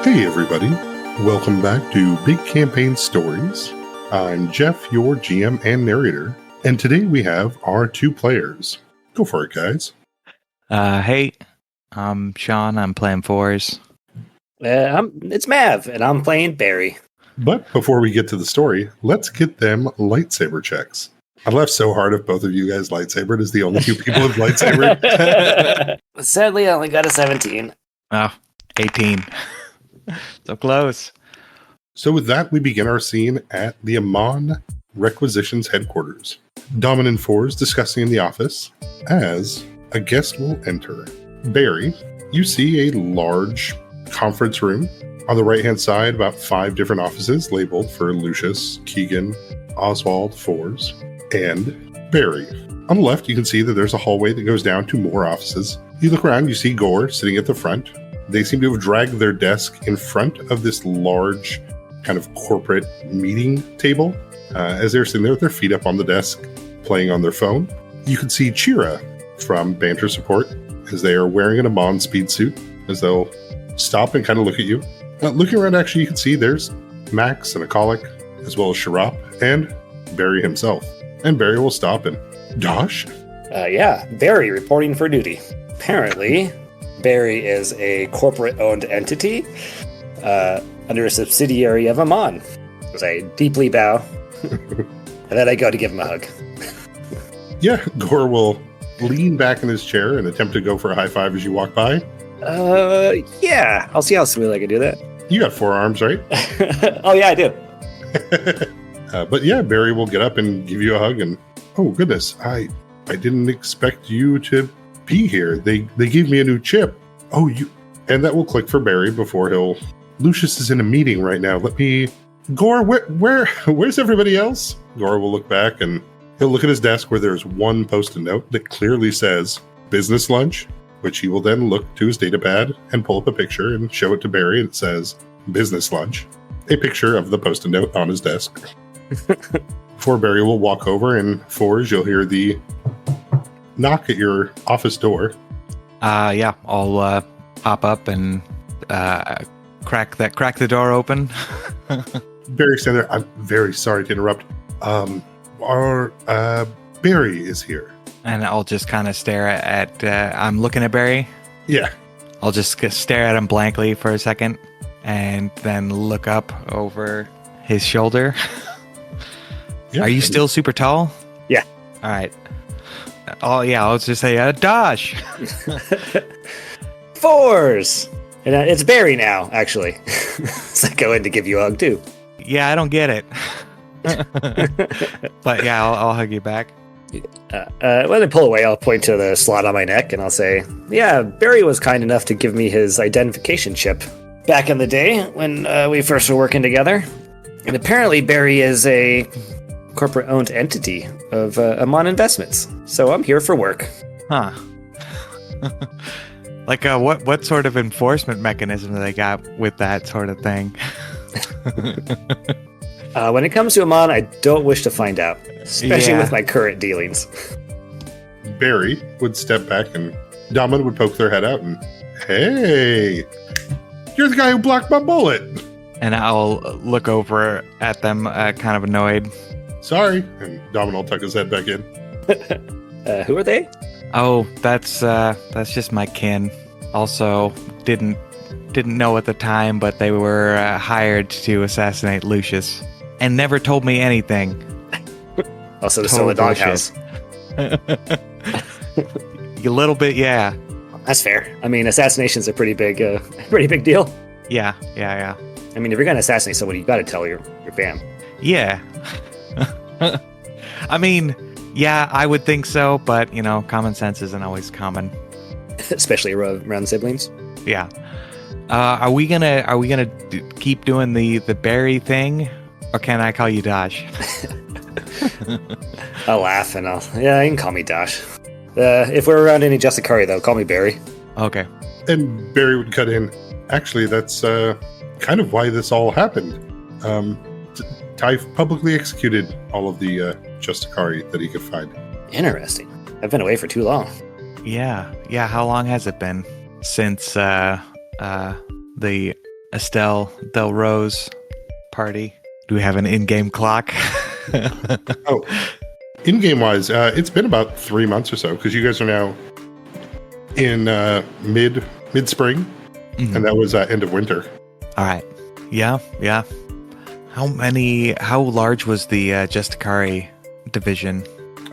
Hey everybody, welcome back to Big Campaign Stories. I'm Jeff, your GM and narrator, and today we have our two players. Go for it, guys. Hey, I'm Sean, I'm playing fours. It's Mav, and I'm playing Barry. But before we get to the story, let's get them lightsaber checks. I laughed so hard if both of you guys lightsabered as the only two people who've lightsabered. Sadly, I only got a 17. Oh, 18. So close. So with that, we begin our scene at the Amon Requisitions headquarters. Domin and Four is discussing in the office as a guest will enter. Barry, you see a large conference room. On the right-hand side, about 5 different offices labeled for Lucius, Keegan, Oswald, Fours, and Barry. On the left, you can see that there's a hallway that goes down to more offices. You look around, you see Gore sitting at the front. They seem to have dragged their desk in front of this large kind of corporate meeting table. As they're sitting there with their feet up on the desk, playing on their phone. You can see Chira from Banter Support as they are wearing an Amon speed suit, as they'll stop and kind of look at you. Looking around, actually, you can see there's Max and Akalik, as well as Sharap and Barry himself. And Barry will stop and, Dosh? Yeah, Barry reporting for duty. Apparently, Barry is a corporate-owned entity under a subsidiary of Amon. As I deeply bow, and then I go to give him a hug. Yeah, Gore will lean back in his chair and attempt to go for a high five as you walk by. Yeah, I'll see how smooth I can do that. You got 4 arms, right? Oh, yeah, I do. But yeah, Barry will get up and give you a hug and, oh goodness, I didn't expect you to be here. They gave me a new chip. Oh, you, and that will click for Barry before he'll, Lucius is in a meeting right now. Let me, Gore, where's everybody else? Gore will look back and he'll look at his desk where there's one post-it note that clearly says business lunch, which he will then look to his datapad and pull up a picture and show it to Barry. And it says business lunch, a picture of the post-it note on his desk. Before Barry will walk over, and Fours, you'll hear the knock at your office door. Yeah, I'll pop up and crack the door open. Barry standing there. I'm very sorry to interrupt. Our Barry is here. And I'll just kind of stare at I'm looking at Barry. Yeah. I'll just stare at him blankly for a second and then look up over his shoulder. Yeah. Are you still super tall? Yeah. All right. Oh, yeah, I'll just say, Dosh. Fours! And it's Barry now, actually. So I go in to give you a hug, too. Yeah, I don't get it. But yeah, I'll hug you back. When they pull away, I'll point to the slot on my neck and I'll say, yeah, Barry was kind enough to give me his identification chip back in the day when we first were working together. And apparently Barry is a corporate-owned entity of Amon Investments. So I'm here for work. Huh. Like, what sort of enforcement mechanism do they got with that sort of thing? When it comes to Amon, I don't wish to find out, especially with my current dealings. Barry would step back and Domin would poke their head out and, hey, you're the guy who blocked my bullet. And I'll look over at them, kind of annoyed. Sorry. And Domin will tuck his head back in. Who are they? Oh, that's just my kin. Also, didn't know at the time, but they were hired to assassinate Lucius. And never told me anything. Also, the Solar Doghouse. A little bit, yeah. That's fair. I mean, assassination's a pretty big deal. Yeah. I mean, if you're gonna assassinate somebody, you got to tell your fam. Yeah. I mean, yeah, I would think so, but common sense isn't always common, especially around siblings. Yeah. Are we gonna keep doing the Barry thing? Or can I call you Dosh? I'll laugh and yeah, you can call me Dosh. If we're around any Jessicari, though, call me Barry. Okay. And Barry would cut in. Actually, that's kind of why this all happened. Ty publicly executed all of the Jessicari that he could find. Interesting. I've been away for too long. Yeah. How long has it been since the Estelle Del Rose party. Do we have an in-game clock? Oh, in-game wise, it's been about 3 months or so because you guys are now in mid-spring, and that was end of winter. All right. Yeah. How large was the Justicari division?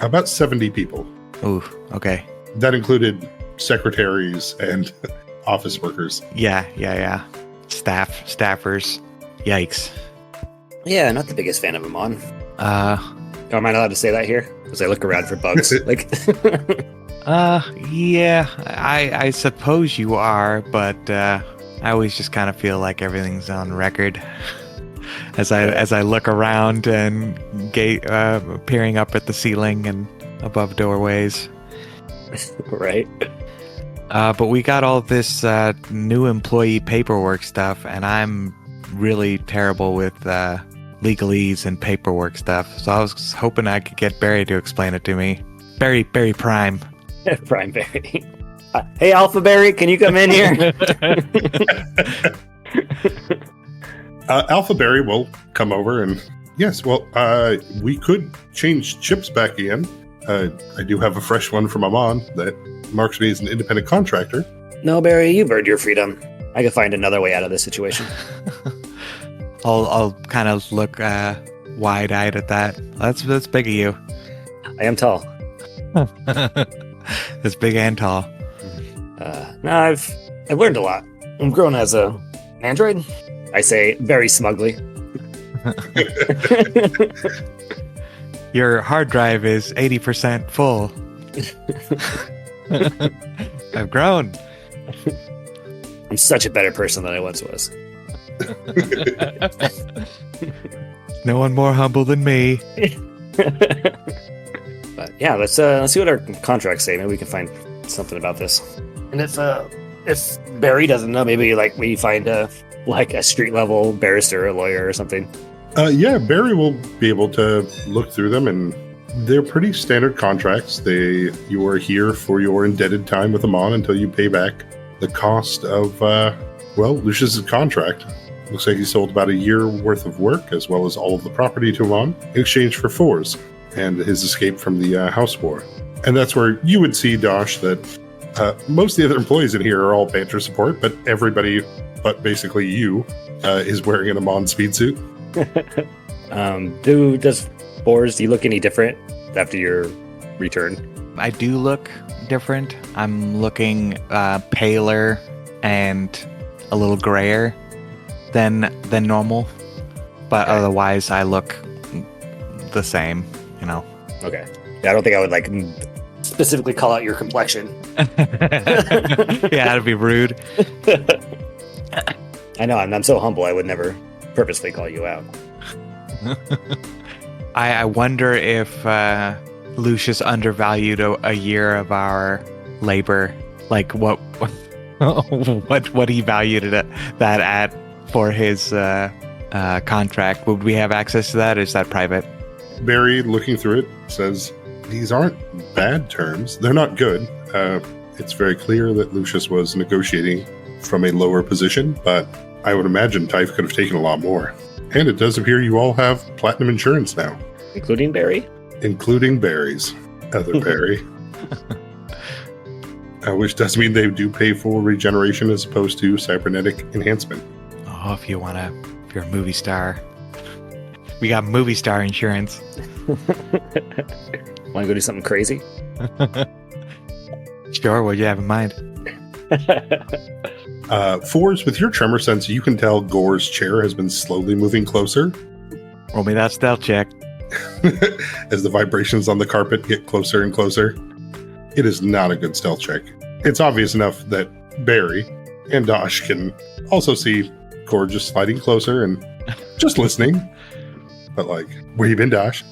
About 70 people. Ooh, okay. That included secretaries and office workers. Yeah. Staffers. Yikes. Yeah, not the biggest fan of Amon. Am I not allowed to say that here? Because I look around for bugs. Yeah, I suppose you are, but I always just kind of feel like everything's on record as I look around and peering up at the ceiling and above doorways. Right. But we got all this new employee paperwork stuff, and I'm really terrible with legalese and paperwork stuff. So I was hoping I could get Barry to explain it to me. Barry Prime. Prime Barry. Hey, Alpha Barry, can you come in here? Alpha Barry will come over and yes, well, we could change chips back again. I do have a fresh one from Amon that marks me as an independent contractor. No, Barry, you've earned your freedom. I can find another way out of this situation. I'll kind of look wide-eyed at that. That's big of you. I am tall. That's big and tall. No, I've learned a lot. I'm grown as an android. I say very smugly. Your hard drive is 80% full. I've grown. I'm such a better person than I once was. No one more humble than me. But yeah, let's see what our contracts say. Maybe we can find something about this. And if Barry doesn't know, maybe we find a street level barrister, a lawyer, or something. Yeah, Barry will be able to look through them, and they're pretty standard contracts. You are here for your indebted time with Amon until you pay back the cost of Lucius's contract. Looks like he sold about a year worth of work, as well as all of the property to Amon, in exchange for Fours and his escape from the house war. And that's where you would see, Dosh, that most of the other employees in here are all banter support, but everybody but basically you is wearing an Amon speed suit. Do you look any different after your return? I do look different. I'm looking paler and a little grayer than normal, but otherwise I look the same, you know. Okay. Yeah, I don't think I would specifically call out your complexion. Yeah, that'd be rude. I know, I'm so humble I would never purposely call you out. I wonder if Lucius undervalued a year of our labor. Like what he valued that at for his contract. Would we have access to that, or is that private? Barry, looking through it, says these aren't bad terms. They're not good. It's very clear that Lucius was negotiating from a lower position, but I would imagine Typh could have taken a lot more. And it does appear you all have platinum insurance now. Including Barry? Including Barry's. Other Barry. Which does mean they do pay for regeneration as opposed to cybernetic enhancement. Oh, if you're a movie star. We got movie star insurance. Want to go do something crazy? Sure, what do you have in mind? Fours, with your tremor sense, you can tell Gore's chair has been slowly moving closer. Roll me that stealth check. As the vibrations on the carpet get closer and closer. It is not a good stealth check. It's obvious enough that Barry and Dosh can also see Gore just sliding closer and just listening. But where you been, Dosh?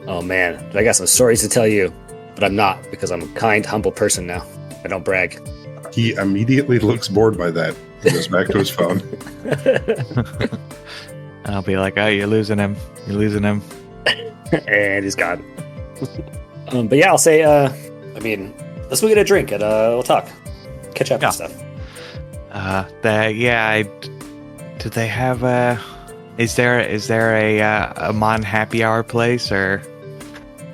Oh man, I got some stories to tell you, but I'm not, because I'm a kind, humble person now. I don't brag. He immediately looks bored by that. He goes back to his phone. I'll be like, oh, you're losing him. You're losing him. And he's gone. But yeah, I'll say, let's go get a drink and we'll talk. Catch up and stuff. Do they have a? Is there a Mon happy hour place or?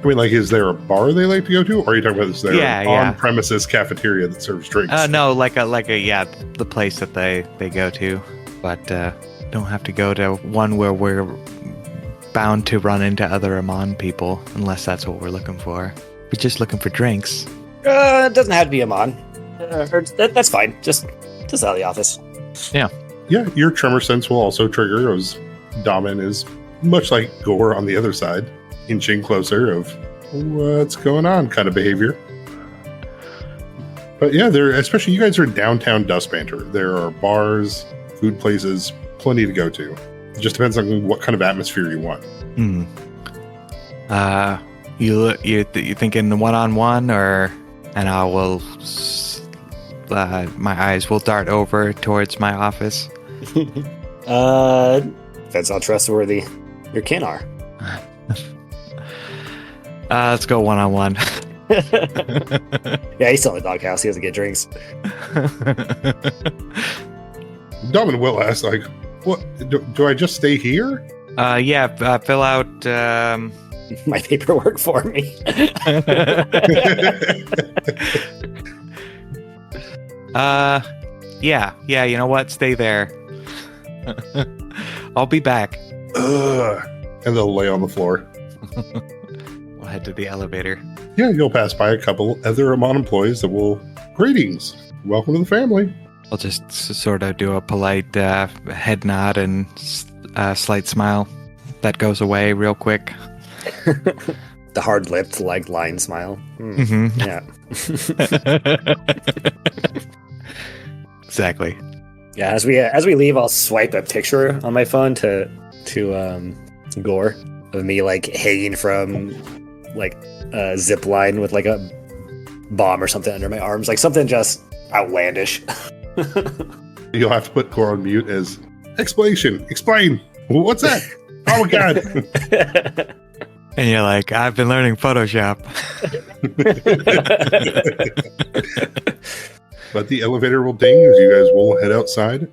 I mean, like, is there a bar they like to go to, or are you talking about is there an on-premises cafeteria that serves drinks? No, the place that they go to, but don't have to go to one where we're bound to run into other Amon people, unless that's what we're looking for. We're just looking for drinks. It doesn't have to be Amon. That's fine. Just out of the office. Yeah, your tremor sense will also trigger as Damin is much like Gore on the other side, inching closer of what's going on kind of behavior. But yeah, especially you guys are downtown Dust Banter. There are bars, food places, plenty to go to. It just depends on what kind of atmosphere you want. You thinking one-on-one, or and I will my eyes will dart over towards my office. Depends how trustworthy your kin are. Let's go one-on-one. Yeah, he's still in the doghouse. He doesn't get drinks. Damin will ask, like, what? Do I just stay here? Fill out my paperwork for me. Yeah, you know what? Stay there. I'll be back. Ugh. And they'll lay on the floor. We'll head to the elevator. Yeah, you'll pass by a couple other Amon employees that will, greetings, welcome to the family. I'll just sort of do a polite head nod and slight smile. That goes away real quick. The hard-lipped, line smile. Mm-hmm. Yeah. Exactly. Yeah, as we leave, I'll swipe a picture on my phone to Gore of me like hanging from like a zip line with like a bomb or something under my arms, like something just outlandish. You'll have to put Gore on mute as explain. What's that? Oh my god. And you're like, I've been learning Photoshop. But the elevator will ding as you guys will head outside.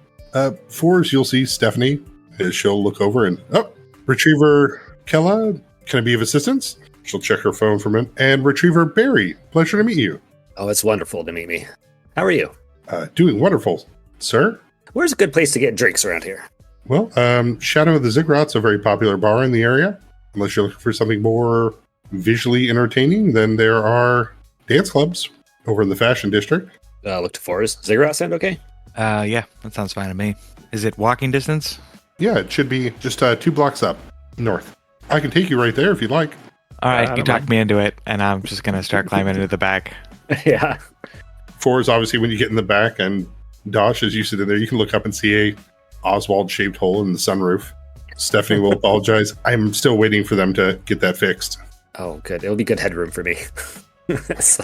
Fours, you'll see Stephanie as she'll look over and, Retriever Kella, can I be of assistance? She'll check her phone for a minute. And Retriever Barry, pleasure to meet you. Oh, it's wonderful to meet me. How are you? Doing wonderful, sir. Where's a good place to get drinks around here? Well, Shadow of the Ziggurats, a very popular bar in the area. Unless you're looking for something more visually entertaining, then there are dance clubs over in the Fashion District. Look to Forest. Ziggurat sound okay? Yeah, that sounds fine to me. Is it walking distance? Yeah, it should be just 2 blocks up north. I can take you right there if you'd like. All right, you talked me into it, and I'm just going to start climbing into the back. Yeah. 4 is obviously when you get in the back, and Dosh, as you sit in there, you can look up and see a Oswald-shaped hole in the sunroof. Stephanie will apologize. I'm still waiting for them to get that fixed. Oh, good. It'll be good headroom for me.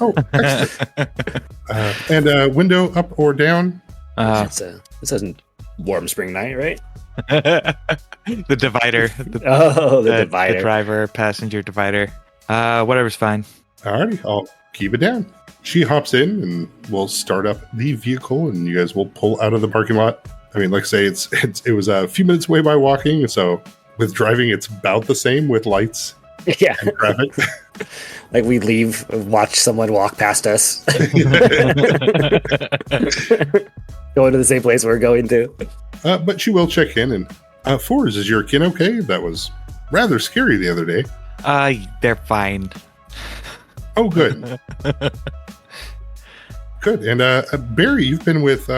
Oh, excellent. And window up or down? This isn't warm spring night, right? The divider. The divider. The driver, passenger divider. Whatever's fine. Alrighty, I'll keep it down. She hops in and will start up the vehicle, and you guys will pull out of the parking lot. I mean, like I say, it was a few minutes away by walking, so with driving, it's about the same with lights and traffic. Like we leave, watch someone walk past us. Going to the same place we're going to. But she will check in, and Fours, is your kin okay? That was rather scary the other day. They're fine. Oh, good. Good. And Barry, you've been with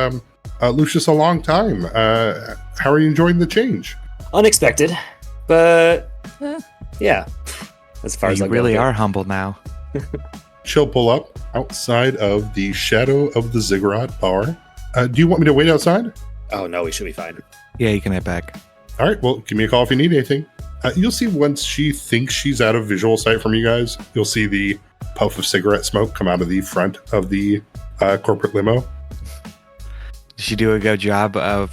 Lucius a long time. How are you enjoying the change? Unexpected, but yeah. As far as you really are humble now. She'll pull up outside of the Shadow of the Ziggurat bar. Do you want me to wait outside? Oh no, we should be fine. Yeah, you can head back. All right, well, give me a call if you need anything. You'll see once she thinks she's out of visual sight from you guys, you'll see the puff of cigarette smoke come out of the front of the corporate limo. Did she do a good job of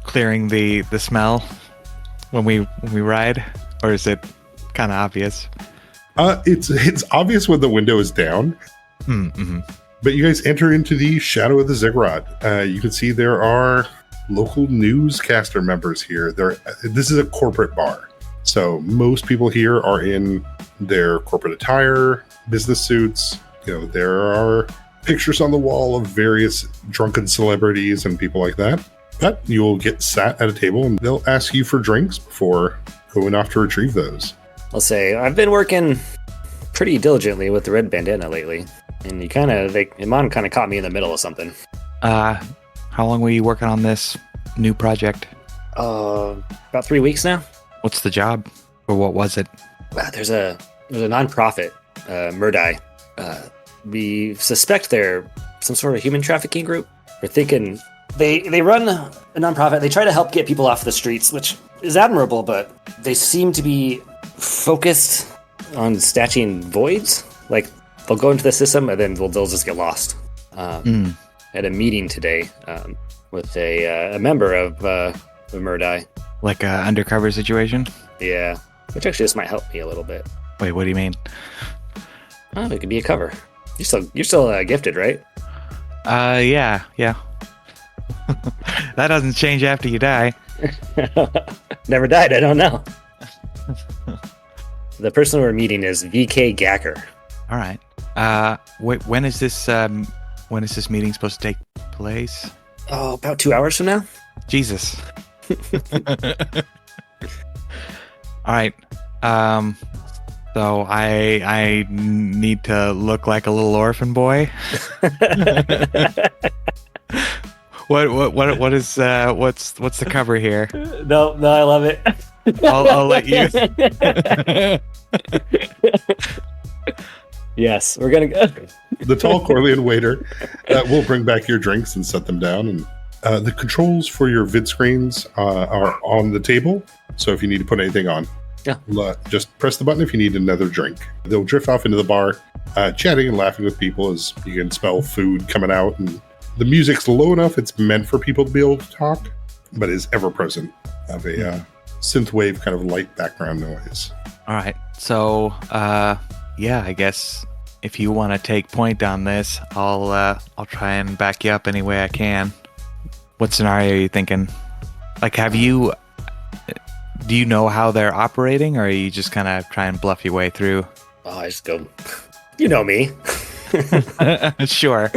clearing the smell when we ride, or is it kind of obvious? It's obvious when the window is down, mm-hmm. But you guys enter into the shadow of the ziggurat. You can see there are local newscaster members here. This is a corporate bar. So most people here are in their corporate attire, business suits. There are pictures on the wall of various drunken celebrities and people like that. But you'll get sat at a table and they'll ask you for drinks before going off to retrieve those. I'll say, I've been working pretty diligently with the red bandana lately. And Iman kind of caught me in the middle of something. How long were you working on this new project? About 3 weeks now. What's the job? Or what was it? There's a nonprofit, Murdai. We suspect they're some sort of human trafficking group. We're thinking they run a nonprofit. They try to help get people off the streets, which is admirable, but they seem to be focused on snatching voids. Like, they'll go into the system and then they'll just get lost. At a meeting today with a member of Murdai. Like an undercover situation? Yeah, which actually just might help me a little bit. Wait, what do you mean? Oh, it could be a cover. You're still gifted, right? Yeah. That doesn't change after you die. Never died, I don't know. The person we're meeting is VK Gacker. All right. When is this meeting supposed to take place? Oh, about 2 hours from now. Jesus. All right. So I need to look like a little orphan boy. What is what's the cover here? No, I love it. I'll let you. Yes, we're gonna go. The tall Corleone waiter will bring back your drinks and set them down. And the controls for your vid screens are on the table. So if you need to put anything on, just press the button if you need another drink. They'll drift off into the bar, chatting and laughing with people as you can smell food coming out. And the music's low enough it's meant for people to be able to talk, but is ever present of a synthwave kind of light background noise. All right. So, yeah, I guess if you want to take point on this, I'll try and back you up any way I can. What scenario are you thinking? Like, do you know how they're operating, or are you just kind of try and bluff your way through? Oh, I just go, you know me. Sure.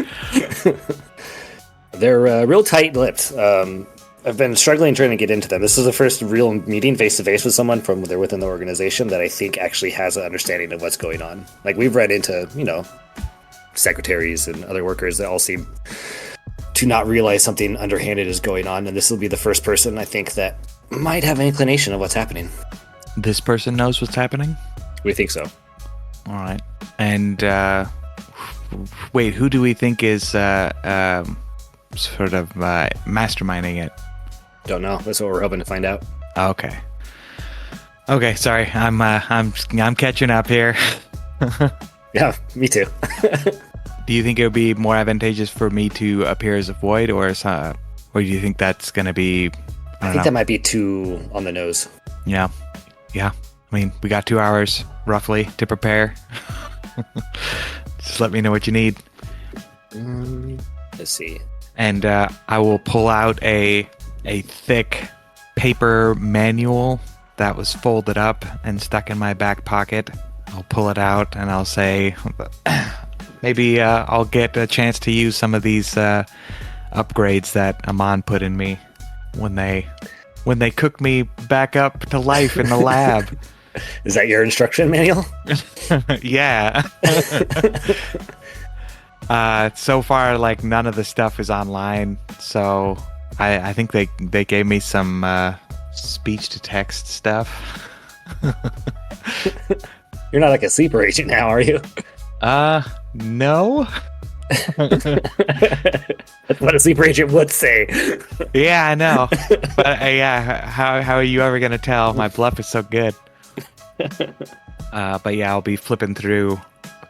They're real tight-lipped. I've been struggling trying to get into them. This is the first real meeting face-to-face with someone from within the organization that I think actually has an understanding of what's going on. Like, we've read into, secretaries and other workers that all seem to not realize something underhanded is going on, and this will be the first person, I think, that might have an inclination of what's happening. This person knows what's happening? We think so. All right. And, wait, who do we think is sort of masterminding it? Don't know. That's what we're hoping to find out. Okay, sorry. I'm catching up here. Yeah, me too. Do you think it would be more advantageous for me to appear as a void, or do you think that's going to be... I think that might be too on the nose. Yeah. I mean, we got 2 hours, roughly, to prepare. Just let me know what you need. Let's see. And I will pull out a thick paper manual that was folded up and stuck in my back pocket. I'll pull it out and I'll say, maybe I'll get a chance to use some of these upgrades that Aman put in me when they cook me back up to life in the lab. Is that your instruction manual? Yeah. So far, like, none of the stuff is online, so I think they gave me some speech to text stuff. You're not like a sleeper agent now, are you? No. That's what a sleeper agent would say. Yeah, I know. But yeah, how are you ever gonna tell? My bluff is so good. But yeah, I'll be flipping through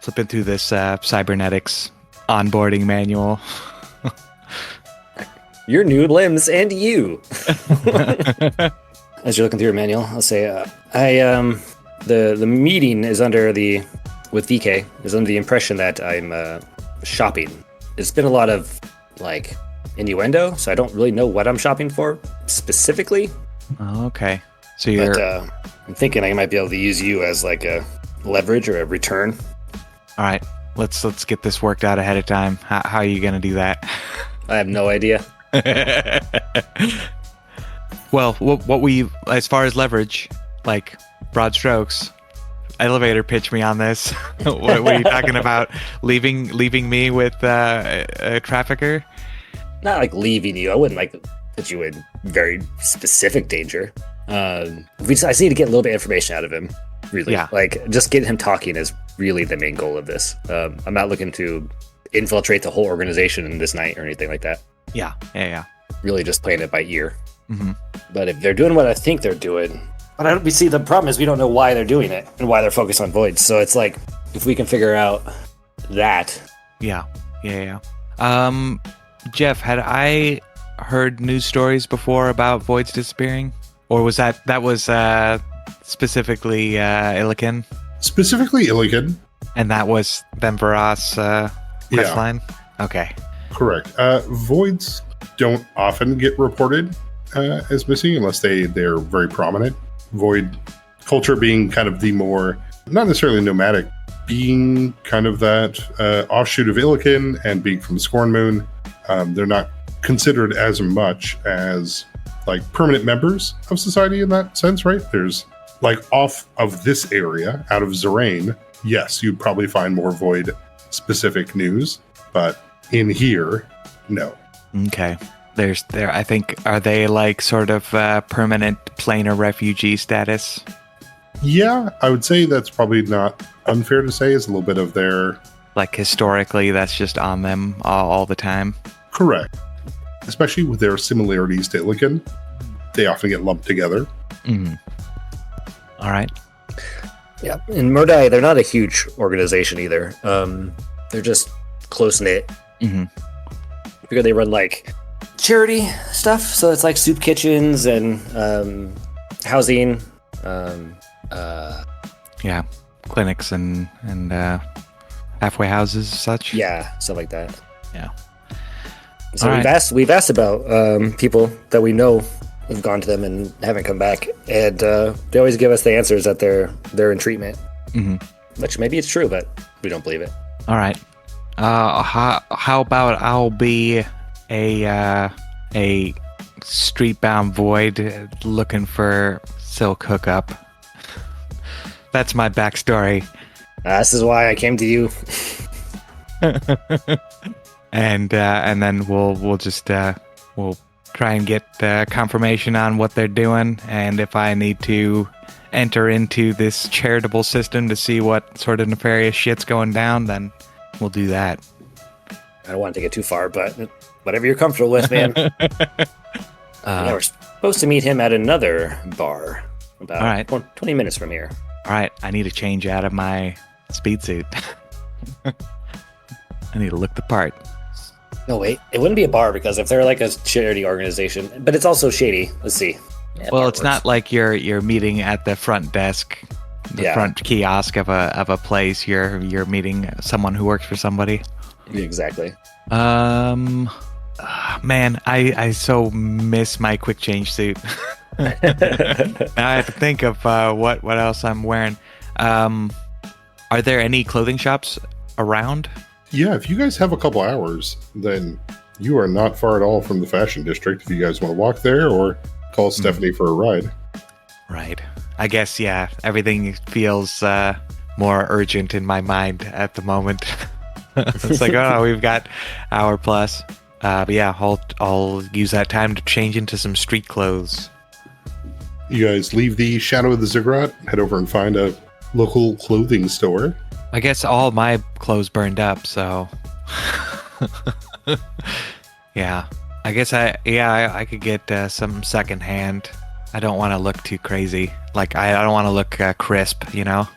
this cybernetics onboarding manual. Your new limbs and you. As you're looking through your manual, I'll say, the meeting is with VK is under the impression that I'm shopping it's been a lot of like innuendo, so I don't really know what I'm shopping for specifically. Oh, okay. So you're. But I'm thinking I might be able to use you as like a leverage or a return. All right. Let's get this worked out ahead of time. How are you gonna do that? I have no idea. Well, what we as far as leverage, like broad strokes. Elevator pitch me on this. What are you talking about? Leaving me with a trafficker? Not like leaving you. I wouldn't like put you in very specific danger. I just need to get a little bit of information out of him. Really, Yeah. like just getting him talking is really the main goal of this. I'm not looking to infiltrate the whole organization in this night or anything like that. Yeah. Really, just playing it by ear. Mm-hmm. But if they're doing what I think they're doing, but I don't. We see the problem is we don't know why they're doing it and why they're focused on voids. So it's like if we can figure out that. Yeah. Jeff, had I heard news stories before about voids disappearing, or was that was specifically Illiken? Specifically Illiken. And that was Benveras quest Yeah. line? Okay. Correct. Voids don't often get reported as missing unless they're very prominent. Void culture being kind of the more, not necessarily nomadic, being kind of that offshoot of Illiken and being from Scorn Moon. They're not considered as much as like permanent members of society in that sense, right? There's like off of this area, out of Zerain, yes, you'd probably find more Void specific news, but in here, no. Okay. There. I think, are they like sort of permanent planar refugee status? Yeah, I would say that's probably not unfair to say. Is a little bit of their Like historically, that's just on them all the time. correct, especially with their similarities to Illiken. They often get lumped together. Mm-hmm. All right. Yeah, in Mordai, they're not a huge organization either. They're just close knit. Mm-hmm. Because they run like charity stuff, so it's like soup kitchens and housing. Yeah, clinics and halfway houses, such. Yeah, stuff like that. Yeah. So All we've asked about people that we know who've gone to them and haven't come back, and they always give us the answers that they're in treatment. Mm-hmm. Which maybe it's true, but we don't believe it. All right. How about I'll be a street-bound void looking for silk hookup. That's my backstory. This is why I came to you. And then we'll just we'll try and get confirmation on what they're doing, and if I need to enter into this charitable system to see what sort of nefarious shit's going down, then we'll do that. I don't want to take it too far, but whatever you're comfortable with, man. Yeah, we're supposed to meet him at another bar about All right. 20 minutes from here. All right, I need to change out of my speed suit. I need to look the part. No, wait. It wouldn't be a bar because if they're like a charity organization, but it's also shady. Let's see. Yeah, Well, bar it's works. not like you're meeting at the front desk, the front kiosk of a place. You're meeting someone who works for somebody. Exactly. Man, I so miss my quick change suit. Now I have to think of what else I'm wearing. Are there any clothing shops around? Yeah, if you guys have a couple hours, then you are not far at all from the fashion district if you guys want to walk there or call Stephanie for a ride. Right. I guess, yeah, everything feels more urgent in my mind at the moment. It's like, oh, we've got hour plus. But yeah, I'll use that time to change into some street clothes. You guys leave the Shadow of the Ziggurat, head over and find a local clothing store. I guess all my clothes burned up, so yeah. I guess I could get some secondhand. I don't want to look too crazy. Like I don't want to look crisp, you know.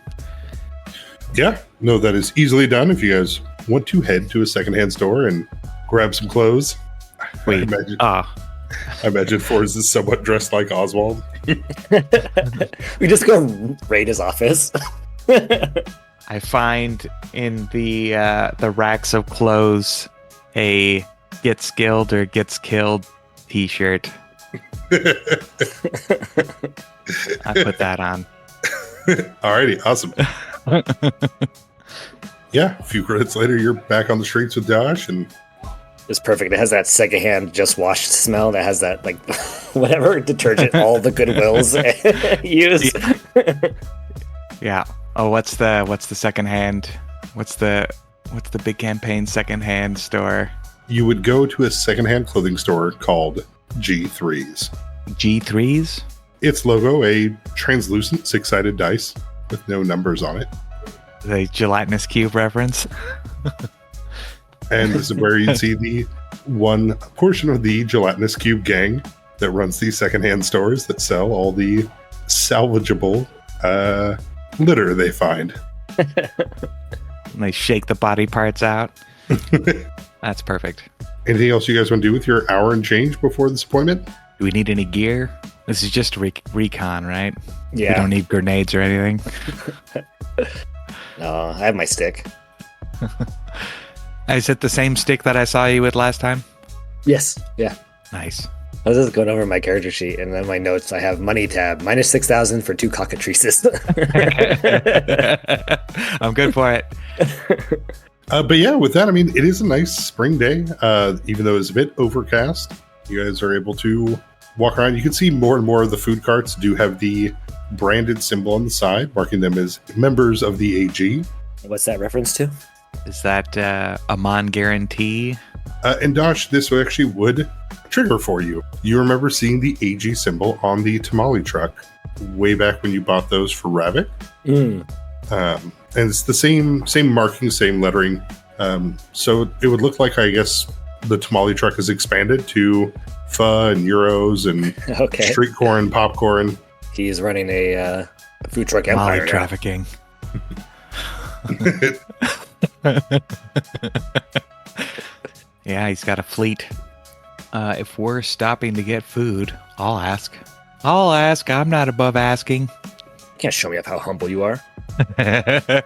Yeah, no, that is easily done if you guys want to head to a secondhand store and grab some clothes. Wait, I imagine Forrest is somewhat dressed like Oswald. We just go raid his office. I find in the racks of clothes a "Get Skilled" or "Gets Killed" T-shirt. I put that on. Alrighty, awesome. Yeah, a few credits later, you're back on the streets with Dash, and It's perfect. It has that secondhand just washed smell that has that like whatever detergent all the Goodwills use. Yeah. Oh, what's the secondhand? What's the big campaign secondhand store? you would go to a secondhand clothing store called G3's. G3's? Its logo, a translucent six-sided dice with no numbers on it. The gelatinous cube reference. And this is where you'd see the one portion of the gelatinous cube gang that runs these secondhand stores that sell all the salvageable litter they find. And they shake the body parts out. That's perfect. Anything else you guys want to do with your hour and change before this appointment? Do we need any gear? This is just recon, right? Yeah. We don't need grenades or anything. No, I have my stick. Is it the same stick that I saw you with last time? Yes. Yeah. Nice. I was just going over my character sheet, and then my notes, I have money tab, minus 6,000 for 2 cockatrices. I'm good for it. But yeah, with that, I mean, it is a nice spring day. Even though it's a bit overcast, you guys are able to walk around. You can see more and more of the food carts do have the branded symbol on the side, marking them as members of the AG. What's that reference to? Is that a Mon guarantee? And Dosh, this actually would trigger for you. You remember seeing the AG symbol on the tamale truck way back when you bought those for Ravik? And it's the same marking, same lettering. So it would look like, I guess, the tamale truck is expanded to pho and gyros and Okay. street corn, popcorn. He's running a food truck Molly empire now. trafficking. Yeah, he's got a fleet. If we're stopping to get food, I'll ask. I'm not above asking. You can't show me up how humble you are. I'm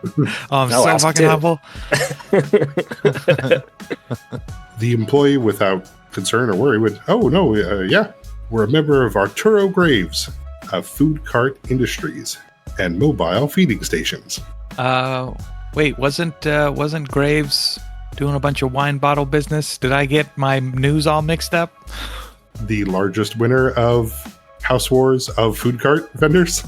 I'll so ask fucking too. humble. The employee, without concern or worry, would, yeah, we're a member of Arturo Graves, Food Cart Industries, and mobile feeding stations. Wait, wasn't Graves doing a bunch of wine bottle business? Did I get my news all mixed up? The largest winner of House Wars of food cart vendors.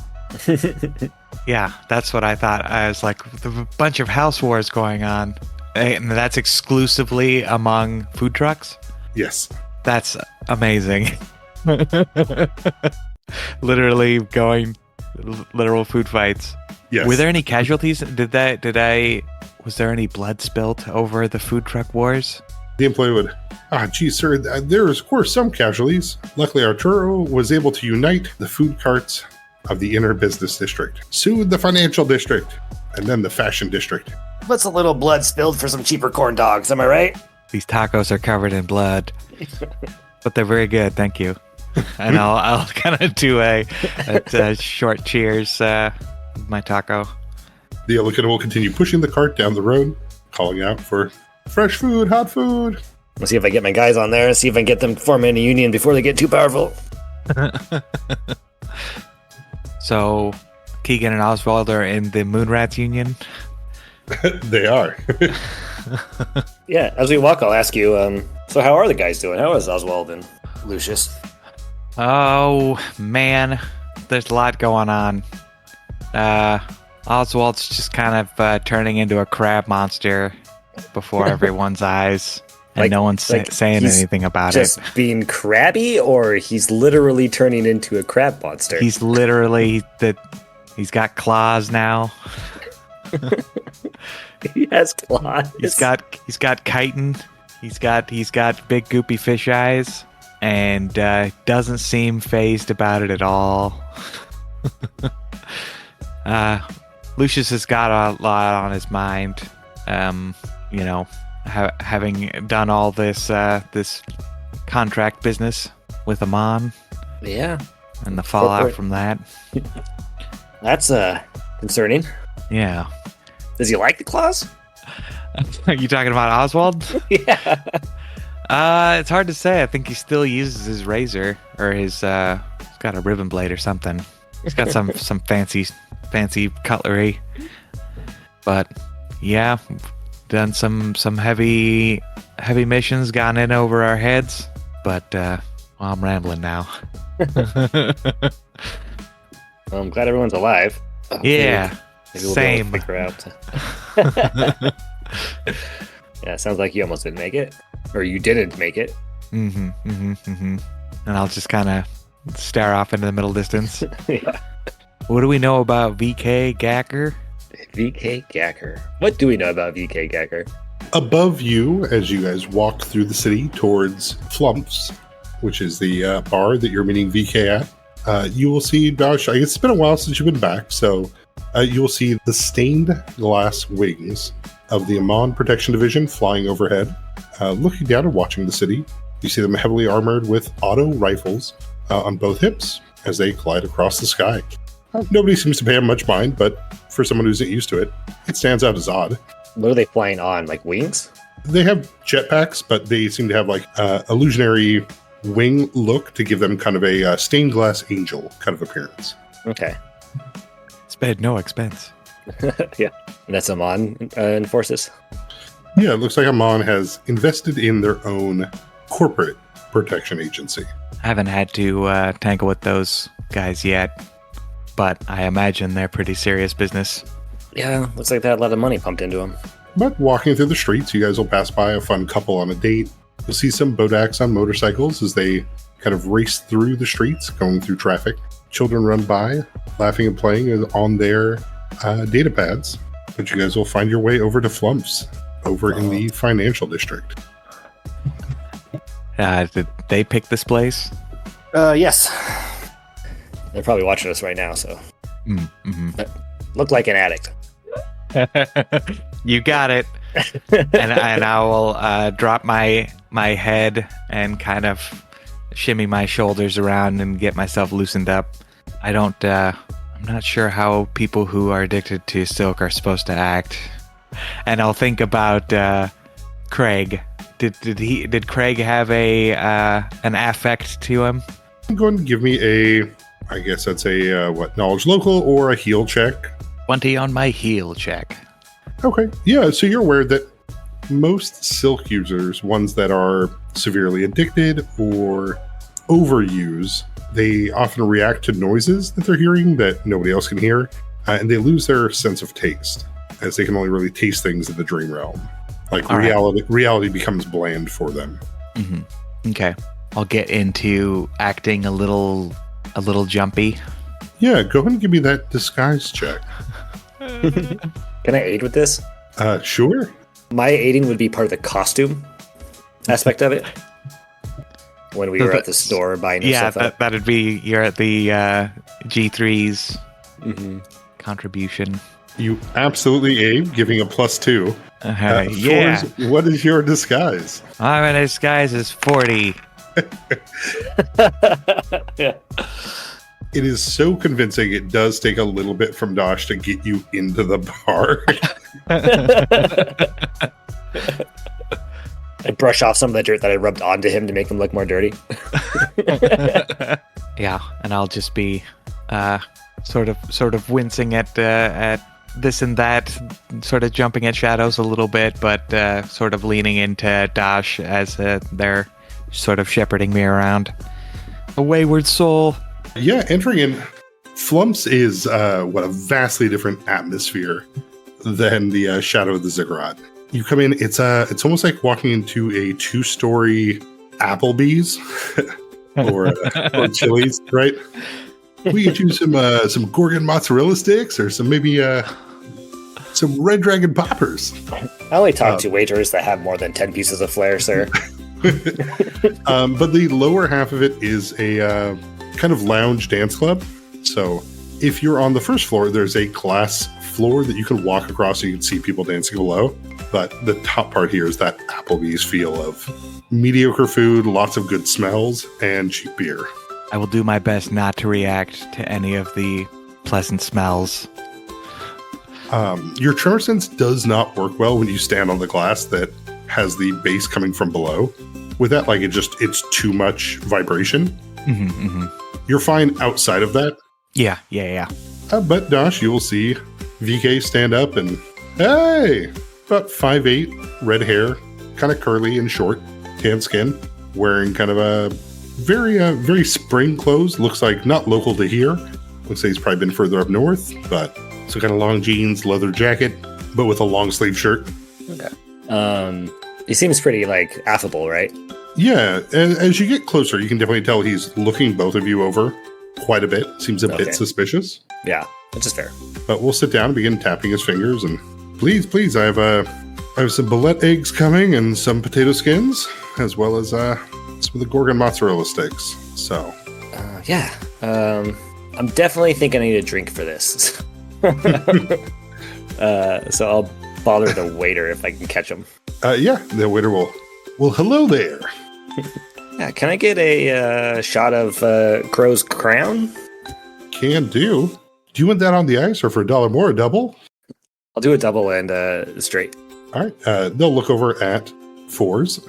Yeah, that's what I thought. I was like, a bunch of house wars going on. And that's exclusively among food trucks? Yes. That's amazing. Literally going literal food fights. Yes. Were there any casualties? Was there any blood spilt over the food truck wars? The employee would, geez, sir, there is, of course, some casualties. Luckily, Arturo was able to unite the food carts of the inner business district, sued the financial district, and then the fashion district. What's a little blood spilled for some cheaper corn dogs, am I right? These tacos are covered in blood, but they're very good, thank you. And I'll kind of do a short cheers with my taco. The yellow kid will continue pushing the cart down the road, calling out for fresh food, hot food. I'll see if I get my guys on there and see if I can get them forming a union before they get too powerful. So, Keegan and Oswald are in the Moonrats Union? They are. Yeah, as we walk, I'll ask you, so how are the guys doing? How is Oswald and Lucius? Oh, man. There's a lot going on. Oswald's just kind of turning into a crab monster before everyone's eyes. And Like- no one's saying he's anything about Just it. being crabby, or he's literally turning into a crab monster? He's literally he's got claws now. He has claws. He's got chitin. He's got big goopy fish eyes, and doesn't seem phased about it at all. Lucius has got a lot on his mind. Having done all this contract business with Amon Yeah, and the fallout Corporate. from that. that's concerning. Yeah. Does he like the claws? Are you talking about Oswald? Yeah. It's hard to say. I think he still uses his razor, or he's got a ribbon blade or something. He's got some fancy cutlery. But yeah, done some heavy missions, gone in over our heads. But well, I'm rambling now. Well, I'm glad everyone's alive. Yeah, maybe we'll same. be able to figure out. Yeah, sounds like you almost didn't make it, or you didn't make it. And I'll just kind of stare off into the middle distance. Yeah. What do we know about VK Gacker? VK Gacker. What do we know about VK Gacker? Above you, as you guys walk through the city towards Flumps, which is the bar that you're meeting VK at, you will see, gosh, it's been a while since you've been back, so you will see the stained glass wings of the Amon Protection Division flying overhead, looking down and watching the city. You see them heavily armored with auto rifles on both hips as they glide across the sky. Nobody seems to pay them much mind, but for someone who isn't used to it, it stands out as odd. What are they flying on? Like wings? They have jetpacks, but they seem to have like illusionary wing look to give them kind of a stained glass angel kind of appearance. Okay. Spared no expense. Yeah. And that's Amon enforces? Yeah, it looks like Amon has invested in their own corporate protection agency. I haven't had to tangle with those guys yet, but I imagine they're pretty serious business. Yeah, looks like they had a lot of money pumped into them. But walking through the streets, you guys will pass by a fun couple on a date. You'll see some Bodaks on motorcycles as they kind of race through the streets, going through traffic. Children run by, laughing and playing on their data pads. But you guys will find your way over to Flumps, over in the financial district. Did they pick this place? Yes. They're probably watching us right now, so. Look like an addict. You got it. and I will drop my head and kind of shimmy my shoulders around and get myself loosened up. I'm not sure how people who are addicted to silk are supposed to act. And I'll think about Craig. Did Craig have an affect to him? Go ahead and give me I guess that's a knowledge local or a heal check. 20 on my heal check. Okay. Yeah, so you're aware that most silk users, ones that are severely addicted or overuse, they often react to noises that they're hearing that nobody else can hear, and they lose their sense of taste, as they can only really taste things in the dream realm. Like reality becomes bland for them. Mm-hmm. Okay. I'll get into acting a little jumpy. Yeah, go ahead and give me that disguise check. Can I aid with this? Sure. My aiding would be part of the costume aspect of it. When we were at the store buying stuff up. That'd be, you're at the G3's contribution. You absolutely aid, giving a +2. Yeah. What is your disguise? My disguise is 40. Yeah. It is so convincing, it does take a little bit from Dosh to get you into the bar. I brush off some of the dirt that I rubbed onto him to make him look more dirty. Yeah, and I'll just be sort of wincing at this and that, sort of jumping at shadows a little bit, but sort of leaning into Dosh as they're sort of shepherding me around. A wayward soul. Yeah, entering in, Flumps is a vastly different atmosphere than the Shadow of the Ziggurat. You come in, it's almost like walking into a 2-story Applebee's or Chili's, right? We could use some Gorgon mozzarella sticks or some Red Dragon poppers. I only talk to waiters that have more than 10 pieces of flair, sir. But the lower half of it is a kind of lounge dance club. So if you're on the first floor, there's a glass floor that you can walk across so you can see people dancing below. But the top part here is that Applebee's feel of mediocre food, lots of good smells, and cheap beer. I will do my best not to react to any of the pleasant smells. Your tremor sense does not work well when you stand on the glass that has the base coming from below. With that, like it's too much vibration. You're fine outside of that. Yeah. But Dosh, you will see VK stand up and, hey, about 5'8", red hair, kind of curly and short, tan skin, wearing kind of a very spring clothes. Looks like not local to here. Looks like he's probably been further up north, but so kind of long jeans, leather jacket, but with a long sleeve shirt. Okay. He seems pretty like affable, right? Yeah, and as you get closer, you can definitely tell he's looking both of you over quite a bit. Seems a bit suspicious. Yeah, which is fair. But we'll sit down and begin tapping his fingers. And please, I have some bullet eggs coming and some potato skins, as well as some of the Gorgon mozzarella sticks. So, yeah, I'm definitely thinking I need a drink for this. So I'll bother the waiter if I can catch him. Yeah, the waiter will. Well, hello there. Yeah, can I get a shot of Crow's Crown? Can do. Do you want that on the ice or for $1 more, a double? I'll do a double and straight. All right. They'll look over at Fours.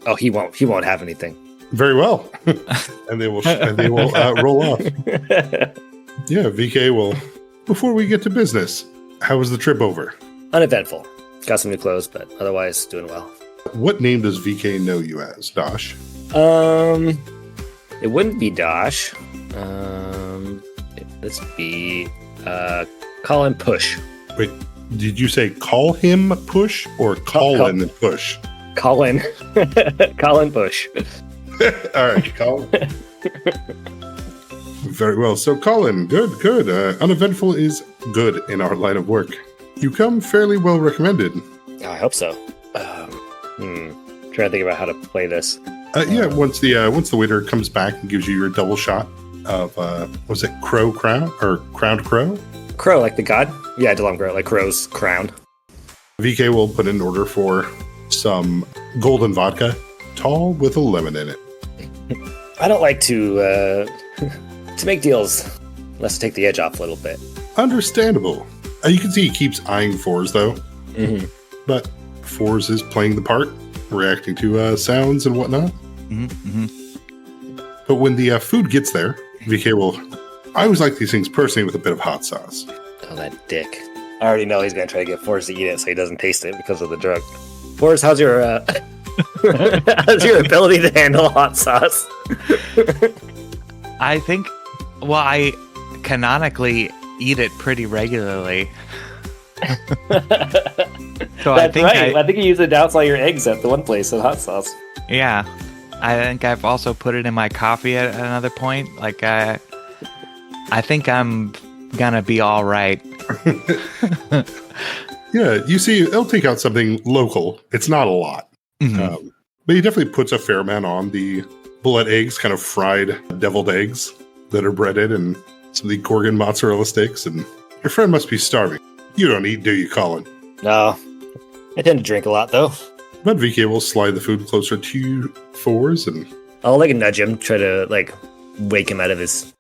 Oh, he won't have anything. Very well. and they will roll off. Yeah, VK will. Before we get to business, how was the trip over? Uneventful. Got some new clothes, but otherwise doing well. What name does VK know you as, Dosh? It wouldn't be Dosh. Let's be Colin Push. Wait, did you say call him Push or Colin Push? Colin. Colin Push. All right, Colin. Very well. So, Colin, good. Uneventful is good in our line of work. You come fairly well recommended. Oh, I hope so. Trying to think about how to play this. Once the waiter comes back and gives you your double shot of was it Crow Crown or Crowned Crow? Crow, like the god? Yeah, Delam Crow, like Crow's crown. VK will put in an order for some golden vodka, tall with a lemon in it. I don't like to make deals unless I take the edge off a little bit. Understandable. You can see he keeps eyeing Fours though. Mm-hmm. But Fours is playing the part, reacting to sounds and whatnot. But when the food gets there, VK will. I always like these things personally with a bit of hot sauce. Oh, that dick! I already know he's gonna try to get Forrest to eat it so he doesn't taste it because of the drug. Forrest, how's your how's your ability to handle hot sauce? I think. Well, I canonically eat it pretty regularly. So That's right. I think you used to douse all your eggs at the one place with hot sauce. Yeah. I think I've also put it in my coffee at another point. Like, I think I'm gonna be all right. Yeah, you see, they'll take out something local. It's not a lot. But he definitely puts a fair amount on the bullet eggs, kind of fried deviled eggs that are breaded, and some of the Gorgon mozzarella sticks. And your friend must be starving. You don't eat, do you, Colin? No. I tend to drink a lot, though. But VK will slide the food closer to Fours, and I'll like nudge him, try to like wake him out of his.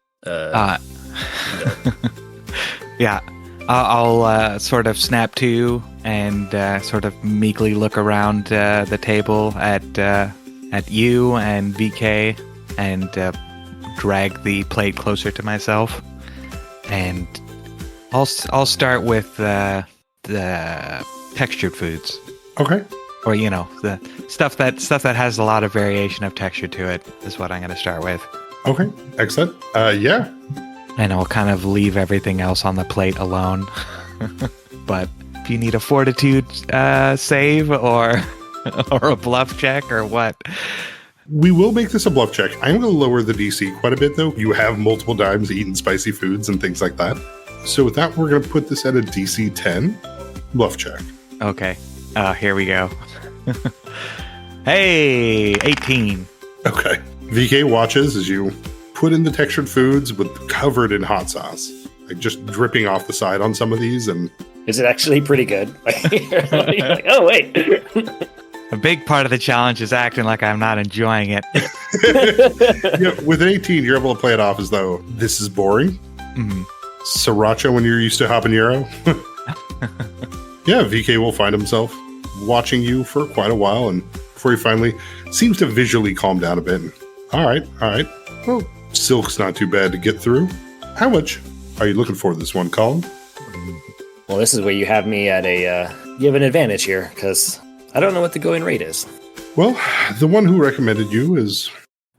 Yeah, I'll sort of snap to and sort of meekly look around the table at you and VK and drag the plate closer to myself, and I'll start with the textured foods. Okay. Or the stuff that has a lot of variation of texture to it is what I'm going to start with. Okay, excellent. Yeah. And I'll kind of leave everything else on the plate alone. But if you need a fortitude save or a bluff check or what, we will make this a bluff check. I'm going to lower the DC quite a bit, though. You have multiple times eaten spicy foods and things like that. So with that, we're going to put this at a DC 10 bluff check. Okay. Here we go. Hey, 18. Okay. VK watches as you put in the textured foods covered in hot sauce, like just dripping off the side on some of these. And is it actually pretty good? You're like, oh wait. A big part of the challenge is acting like I'm not enjoying it. Yeah, with an 18, you're able to play it off as though this is boring. Sriracha when you're used to habanero. Yeah, VK will find himself watching you for quite a while, and before he finally seems to visually calm down a bit. All right. Well, silk's not too bad to get through. How much are you looking for this one, Colin? Well, this is where you have me at you have an advantage here, because I don't know what the going rate is. Well, the one who recommended you has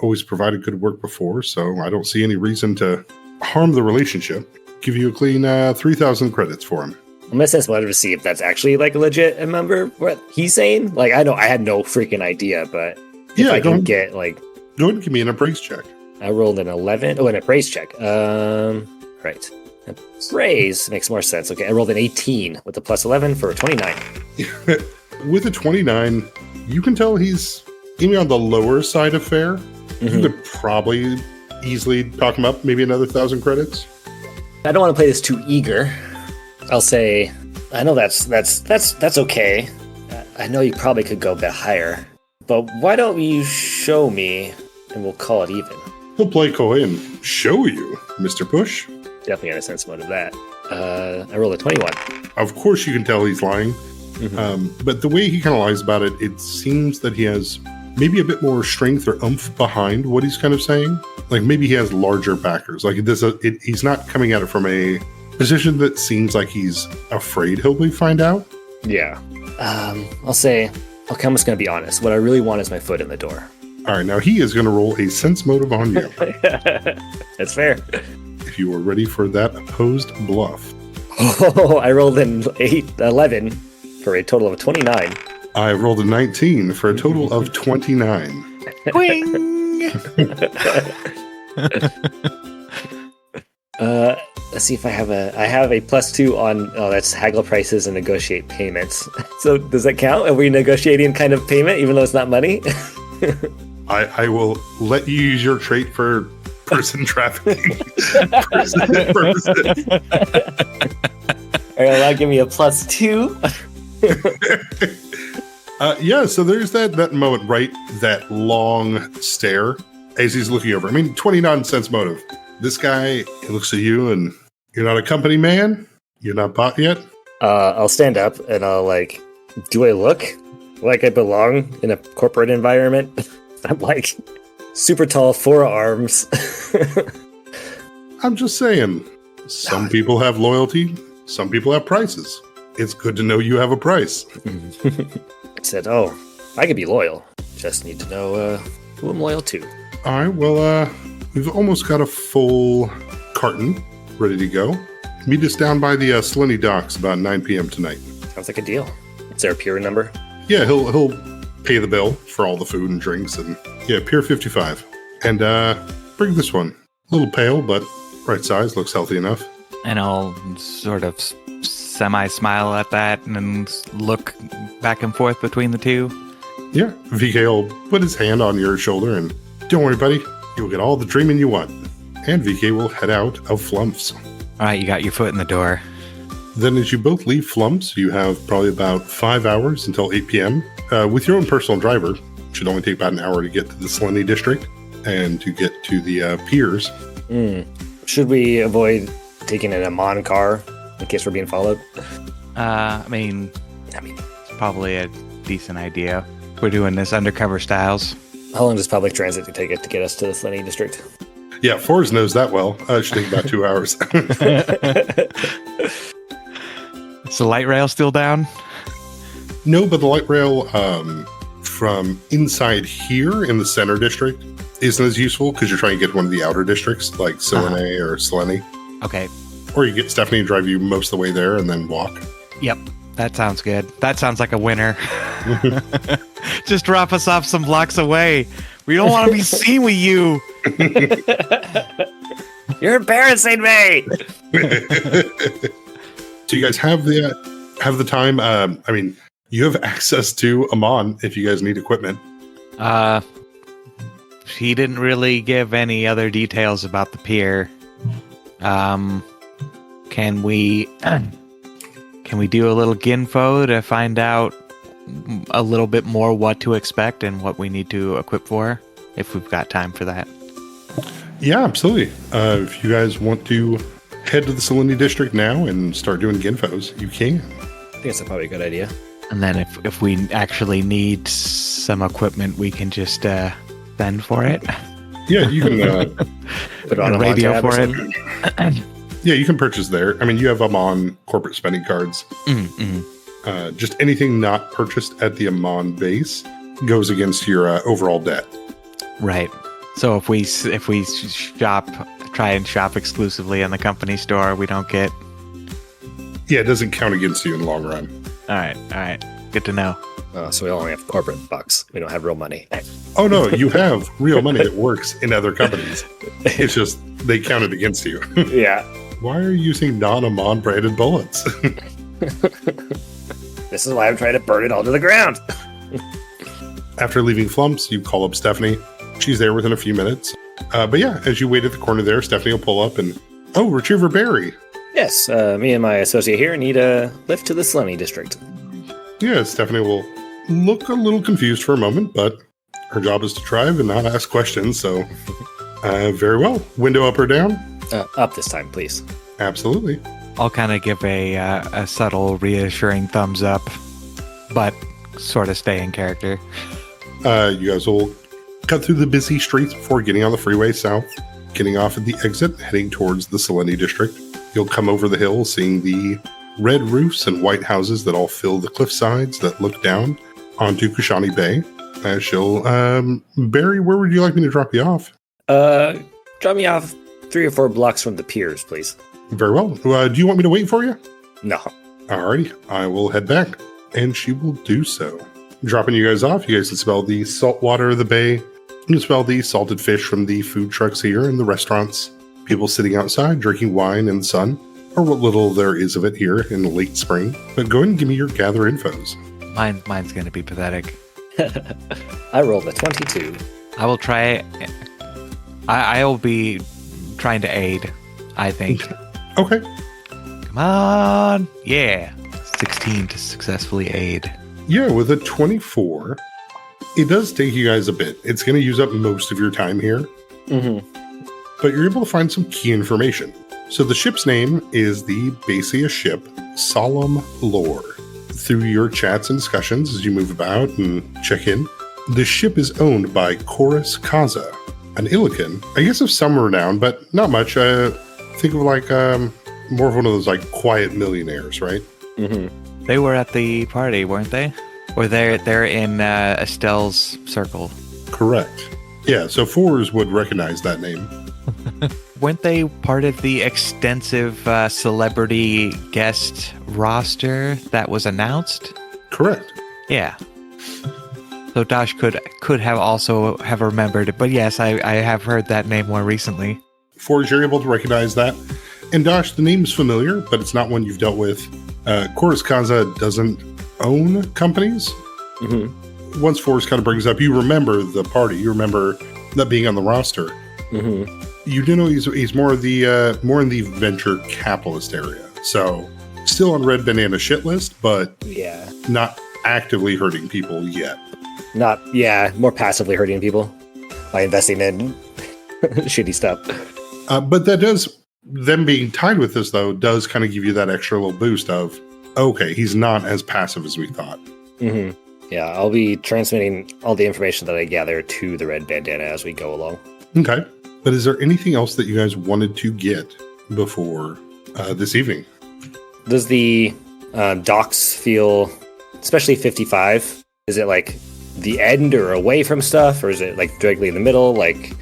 always provided good work before, so I don't see any reason to harm the relationship. Give you a clean 3,000 credits for him. I'm gonna sense motive to see if that's actually like legit. Remember what he's saying? Like, I had no freaking idea, but if I can get like, go ahead and give me an appraise check. I rolled an 11. Oh, an appraise check. Right. Appraise makes more sense. Okay, I rolled an 18 with a plus 11 for a 29. With a 29, you can tell he's maybe on the lower side of fair. You could probably easily talk him up, maybe another 1,000 credits. I don't want to play this too eager. I'll say, I know that's okay. I know you probably could go a bit higher, but why don't you show me and we'll call it even. He'll play coy and show you, Mr. Push. Definitely got a sense of that. I rolled a 21. Of course you can tell he's lying, but the way he kind of lies about it, it seems that he has maybe a bit more strength or oomph behind what he's kind of saying. Like maybe he has larger backers. Like he's not coming at it from a position that seems like he's afraid he'll find out. Yeah. I'll say, okay, I'm just going to be honest. What I really want is my foot in the door. All right, now he is going to roll a sense motive on you. That's fair. If you are ready for that opposed bluff. Oh, I rolled an 11 for a total of 29. I rolled a 19 for a total of 29. Let's see if I have a +2 on, that's haggle prices and negotiate payments. So does that count? Are we negotiating kind of payment even though it's not money? I will let you use your trait for person trafficking purposes. All right, that'll give me a +2. Yeah, so there's that moment, right? That long stare as he's looking over. I mean, 29 cents motive. This guy, he looks at you and you're not a company man? You're not bought yet? I'll stand up and I'll do I look like I belong in a corporate environment? I'm super tall, 4 arms. I'm just saying, some people have loyalty, some people have prices. It's good to know you have a price. I said, I could be loyal. Just need to know who I'm loyal to. All right, well, we've almost got a full carton ready to go. Meet us down by the Slenny docks about 9 p.m. tonight. Sounds like a deal. Is there a pier number? Yeah, he'll pay the bill for all the food and drinks, and yeah, Pier 55. And bring this one. A little pale, but right size, looks healthy enough. And I'll sort of semi-smile at that and look back and forth between the two. Yeah, VK will put his hand on your shoulder and, don't worry, buddy, you'll get all the dreaming you want. And VK will head out of Flumps. All right, you got your foot in the door. Then as you both leave Flumps, you have probably about 5 hours until 8 p.m. With your own personal driver. Should only take about an hour to get to the Slenny district and to get to the piers. Should we avoid taking an Amon car in case we're being followed? I mean, it's probably a decent idea. We're doing this undercover styles. How long does public transit take it to get us to the Slenny district? Yeah, Forrest knows that well. It should take about 2 hours. Is the light rail still down? No, but the light rail from inside here in the center district isn't as useful because you're trying to get to one of the outer districts like Silene or Slenny. Okay. Or you get Stephanie to drive you most of the way there and then walk. Yep, that sounds good. That sounds like a winner. Just drop us off some blocks away. We don't want to be seen with you. You're embarrassing me. Do you guys have the time? I mean, you have access to Amon if you guys need equipment. He didn't really give any other details about the pier. Can we do a little ginfo to find out a little bit more what to expect and what we need to equip for, if we've got time for that? Yeah, absolutely. If you guys want to head to the Salinity District now and start doing Ginfos, you can. I think that's probably a good idea. And then if we actually need some equipment, we can just send for it. Yeah, you can Put it on A a radio hot tab or for it. something. yeah, you can purchase there. I mean, you have them on corporate spending cards. Just anything not purchased at the Amon base goes against your overall debt. Right. So if we try and shop exclusively in the company store, we don't get. Yeah, it doesn't count against you in the long run. All right. Good to know. So we only have corporate bucks. We don't have real money. Oh no, you have real money that works in other companies. It's just they count it against you. Yeah. Why are you using non-Amon branded bullets? This is why I'm trying to burn it all to the ground. After leaving Flumps, you call up Stephanie. She's there within a few minutes. But yeah, as you wait at the corner there, Stephanie will pull up and, oh, Retriever Barry. Yes, me and my associate here need a lift to the Salinity District. Yeah, Stephanie will look a little confused for a moment, but her job is to drive and not ask questions, so very well. Window up or down? Up this time, please. Absolutely. I'll kind of give a subtle, reassuring thumbs up, but sort of stay in character. You guys will cut through the busy streets before getting on the freeway south, getting off at the exit, heading towards the Salinity District. You'll come over the hill, seeing the red roofs and white houses that all fill the cliff sides that look down onto Kushani Bay. She'll, Barry, where would you like me to drop you off? Drop me off 3 or 4 blocks from the piers, please. Very well. Do you want me to wait for you? No. Alrighty, I will head back, and she will do so. Dropping you guys off, you guys can smell the salt water of the bay. You can smell the salted fish from the food trucks here and the restaurants. People sitting outside drinking wine in the sun, or what little there is of it here in the late spring. But go ahead and give me your gather infos. Mine's going to be pathetic. I rolled a 22. I will try. I will be trying to aid, I think. Okay. Come on. Yeah. 16 to successfully aid. Yeah, with a 24, it does take you guys a bit. It's going to use up most of your time here. Mm-hmm. But you're able to find some key information. So the ship's name is the Basia ship Solemn Lore. Through your chats and discussions as you move about and check in, the ship is owned by Chorus Kaza, an Illican, I guess of some renown, but not much. Think of like more of one of those like quiet millionaires, right? Mm-hmm. They were at the party, weren't they? Or they're in Estelle's circle. Correct. Yeah, so Fours would recognize that name. Weren't they part of the extensive celebrity guest roster that was announced? Correct. Yeah. So Dash could have also have remembered it, but yes, I have heard that name more recently. Fours, you're able to recognize that. And Dash, the name's familiar, but it's not one you've dealt with. Chorus Kaza doesn't own companies. Mm-hmm. Once Fours kind of brings up, you remember the party. You remember that being on the roster. Mm-hmm. You do know he's more of the more in the venture capitalist area. So still on Red Banana shit list, but Yeah. not actively hurting people yet. More passively hurting people by investing in shitty stuff. But that does, them being tied with this though, does kind of give you that extra little boost of, okay, he's not as passive as we thought. Mm-hmm. Yeah, I'll be transmitting all the information that I gather to the Red Bandana as we go along. Okay. But is there anything else that you guys wanted to get before this evening? Does the docks feel, especially 55, is it like the end or away from stuff, or is it like directly in the middle? Like,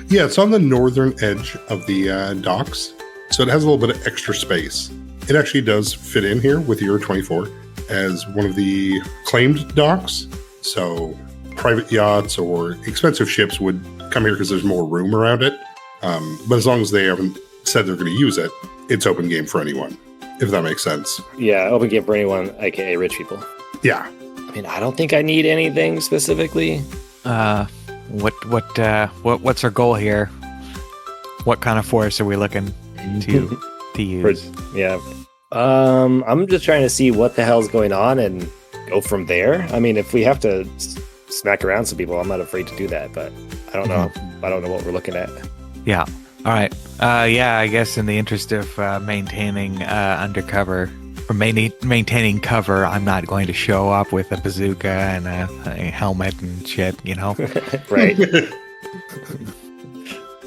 Yeah, it's on the northern edge of the docks, so it has a little bit of extra space. It actually does fit in here with your 24 as one of the claimed docks. So private yachts or expensive ships would come here because there's more room around it. But as long as they haven't said they're going to use it, it's open game for anyone, if that makes sense. yeah, open game for anyone, aka rich people. Yeah. I mean, I don't think I need anything specifically. What's our goal here? What kind of force are we looking to use? Yeah. I'm just trying to see what the hell's going on and go from there. I mean, if we have to smack around some people, I'm not afraid to do that, but I don't know. I don't know what we're looking at. Yeah. All right. Yeah, I guess in the interest of maintaining undercover or maintaining cover, I'm not going to show up with a bazooka and a helmet and shit. Right.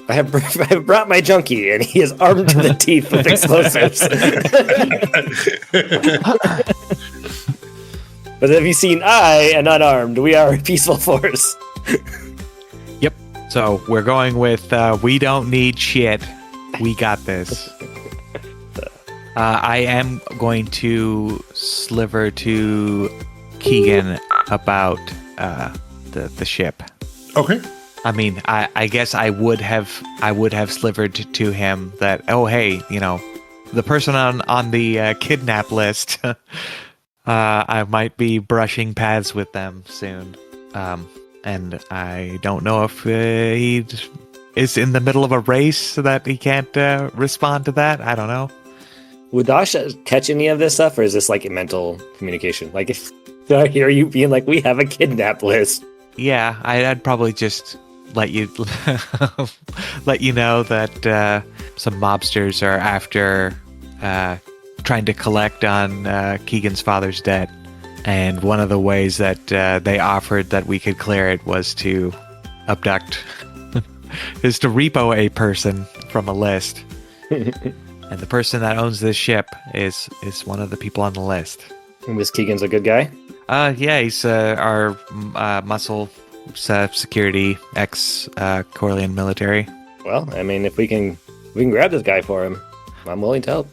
I have brought my junkie, and he is armed to the teeth with explosives. But have you seen I and unarmed? We are a peaceful force. Yep. So we're going with we don't need shit. We got this. I am going to sliver to Keegan about the ship. Okay. I mean, I guess I would have slivered to him that, oh hey, the person on the kidnap list. I might be brushing paths with them soon, and I don't know if he is in the middle of a race so that he can't respond to that. I don't know. Would Dash catch any of this stuff, or is this like a mental communication? Like, if I hear you being like, "We have a kidnap list." Yeah, I'd probably just let you know that some mobsters are after trying to collect on Keegan's father's debt, and one of the ways that they offered that we could clear it was to abduct, is to repo a person from a list, and the person that owns this ship is one of the people on the list. And this Keegan's a good guy? Yeah, he's our muscle security ex-Corlean military. Well, I mean, if we can grab this guy for him, I'm willing to help.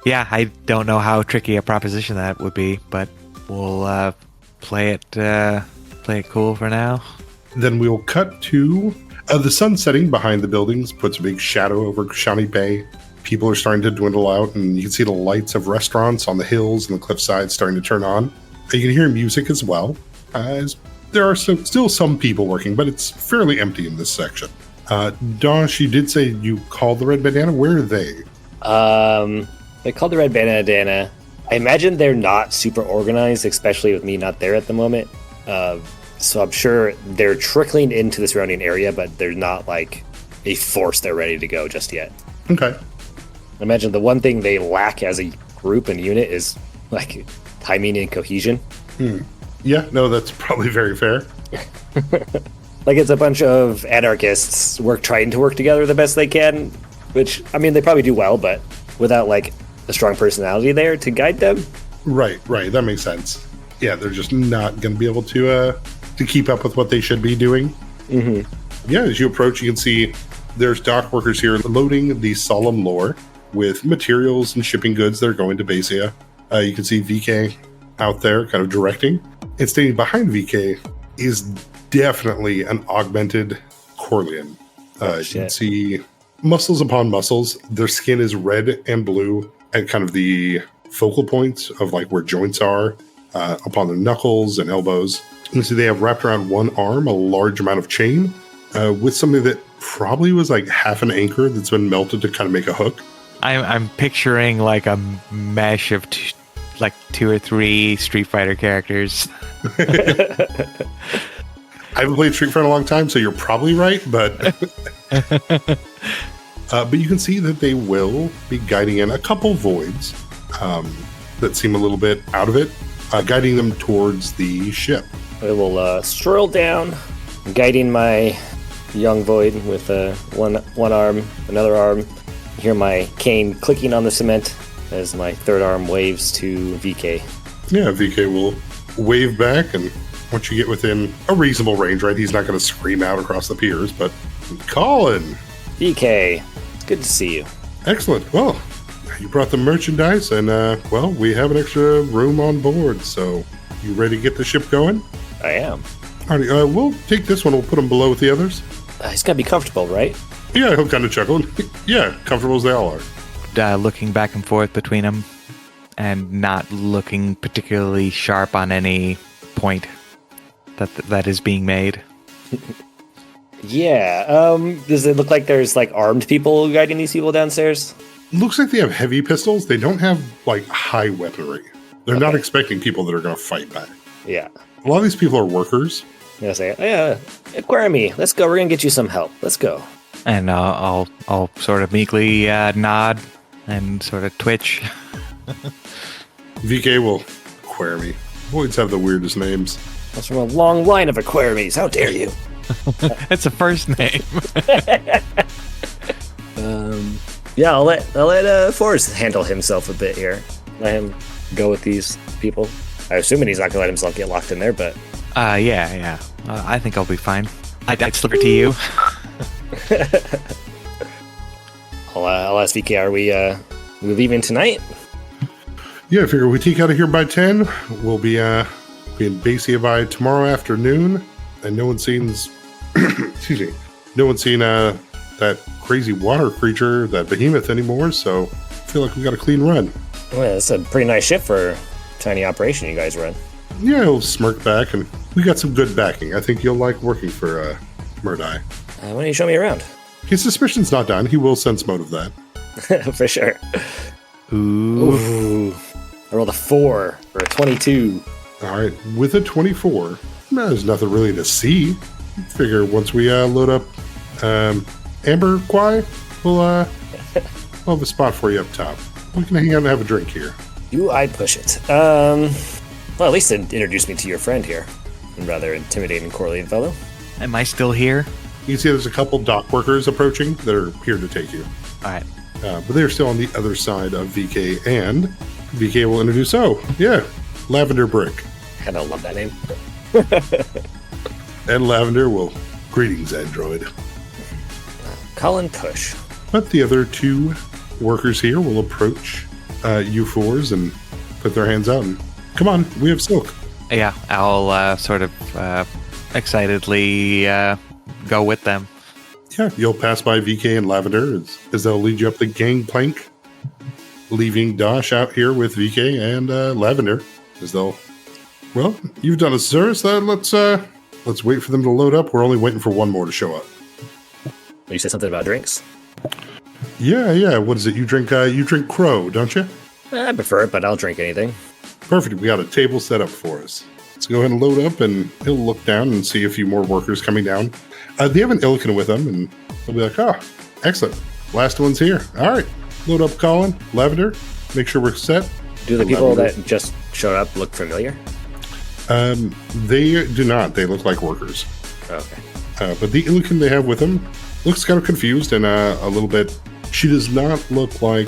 Yeah, I don't know how tricky a proposition that would be, but we'll play it cool for now. Then we'll cut to the sun setting behind the buildings, puts a big shadow over Shawnee Bay. People are starting to dwindle out, and you can see the lights of restaurants on the hills and the cliffside starting to turn on. You can hear music as well, as there are still some people working, but it's fairly empty in this section. Dosh, you did say you called the Red Bandana. Where are they? They called the Red Bandana. I imagine they're not super organized, especially with me not there at the moment. So I'm sure they're trickling into the surrounding area, but they're not like a force they're ready to go just yet. Okay. I imagine the one thing they lack as a group and unit is like timing and cohesion. Yeah, no, that's probably very fair. Like, it's a bunch of anarchists trying to work together the best they can, which, I mean, they probably do well, but without like a strong personality there to guide them. Right, that makes sense. Yeah, they're just not going to be able to keep up with what they should be doing. Mm-hmm. Yeah, as you approach, you can see there's dock workers here loading the Solemn Lore with materials and shipping goods that are going to Basia. You can see VK out there kind of directing. And standing behind VK is definitely an augmented Corlean. You can see muscles upon muscles. Their skin is red and blue at kind of the focal points of like where joints are, upon their knuckles and elbows. You can see they have wrapped around one arm a large amount of chain with something that probably was like half an anchor that's been melted to kind of make a hook. I'm picturing like a mesh of like 2 or 3 Street Fighter characters. I haven't played Street Fighter in a long time, so you're probably right, but but you can see that they will be guiding in a couple voids that seem a little bit out of it, guiding them towards the ship. I will stroll down, guiding my young void with one arm, another arm. Hear my cane clicking on the cement as my third arm waves to VK. Yeah, VK will wave back, and once you get within a reasonable range, right, he's not going to scream out across the piers, but Colin! VK, it's good to see you. Excellent. Well, you brought the merchandise, and, well, we have an extra room on board, so you ready to get the ship going? I am. Alrighty, we'll take this one, we'll put him below with the others. He's got to be comfortable, right? Yeah, he'll kind of chuckle. Yeah, comfortable as they all are. Looking back and forth between them and not looking particularly sharp on any point that is being made. Yeah. Does it look like there's like armed people guiding these people downstairs? Looks like they have heavy pistols. They don't have like high weaponry. They're not expecting people that are going to fight back. Yeah. A lot of these people are workers. Yeah, say, acquire me. Let's go. We're going to get you some help. Let's go. And I'll sort of meekly nod and sort of twitch. VK will acquire me. Voids have the weirdest names. That's from a long line of Aquarimes. How dare you? It's a first name. Yeah, I'll let Forrest handle himself a bit here. Let him go with these people. I'm assuming he's not gonna let himself get locked in there, but yeah. I think I'll be fine. I'd slip it to you. I'll ask VK, are we leaving tonight? Yeah, I figure we take out of here by 10. We'll be in Basia by tomorrow afternoon, and no one's seen excuse me, no one's seen that crazy water creature, that behemoth anymore, so I feel like we got a clean run. Well, that's a pretty nice ship for a tiny operation you guys run. Yeah, he'll smirk back, and we got some good backing. I think you'll like working for Murdai. Why don't you show me around? His suspicion's not done. He will sense mote of that. For sure. Ooh. I rolled a 4 for a 22. All right, with a 24, there's nothing really to see. Figure once we load up Amber Quai, we'll have a spot for you up top. We can hang out and have a drink here. I'd push it. Well, at least introduce me to your friend here. A rather intimidating Corleone fellow. Am I still here? You can see there's a couple dock workers approaching that are here to take you. All right. But they're still on the other side of VK, and VK will introduce, Lavender Brick. I don't love that name. And Lavender will, greetings, Android. Colin Push. But the other two workers here will approach you fours and put their hands out and, come on, we have silk. Yeah, I'll sort of excitedly go with them. Yeah, you'll pass by VK and Lavender as they'll lead you up the gangplank, leaving Dosh out here with VK and Lavender as they'll. Well, you've done a service. Let's wait for them to load up. We're only waiting for one more to show up. You said something about drinks. Yeah. What is it? You drink Crow, don't you? I prefer it, but I'll drink anything. Perfect. We got a table set up for us. Let's go ahead and load up, and he'll look down and see a few more workers coming down. They have an Illican with them, and they'll be like, "Oh, excellent! Last one's here. All right, load up, Colin, Lavender. Make sure we're set." Do the people that just showed up look familiar? They do not. They look like workers. Okay. But the Illican they have with them looks kind of confused and a little bit. She does not look like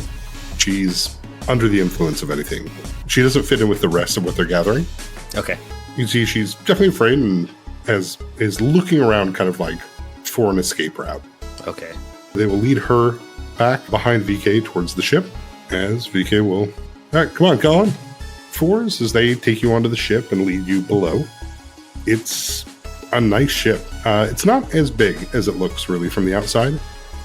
she's under the influence of anything. She doesn't fit in with the rest of what they're gathering. Okay. You see, she's definitely afraid and is looking around, kind of like for an escape route. Okay. They will lead her back behind VK towards the ship, as VK will. All right, come on, Colin. Fours as they take you onto the ship and lead you below. It's a nice ship. It's not as big as it looks really from the outside.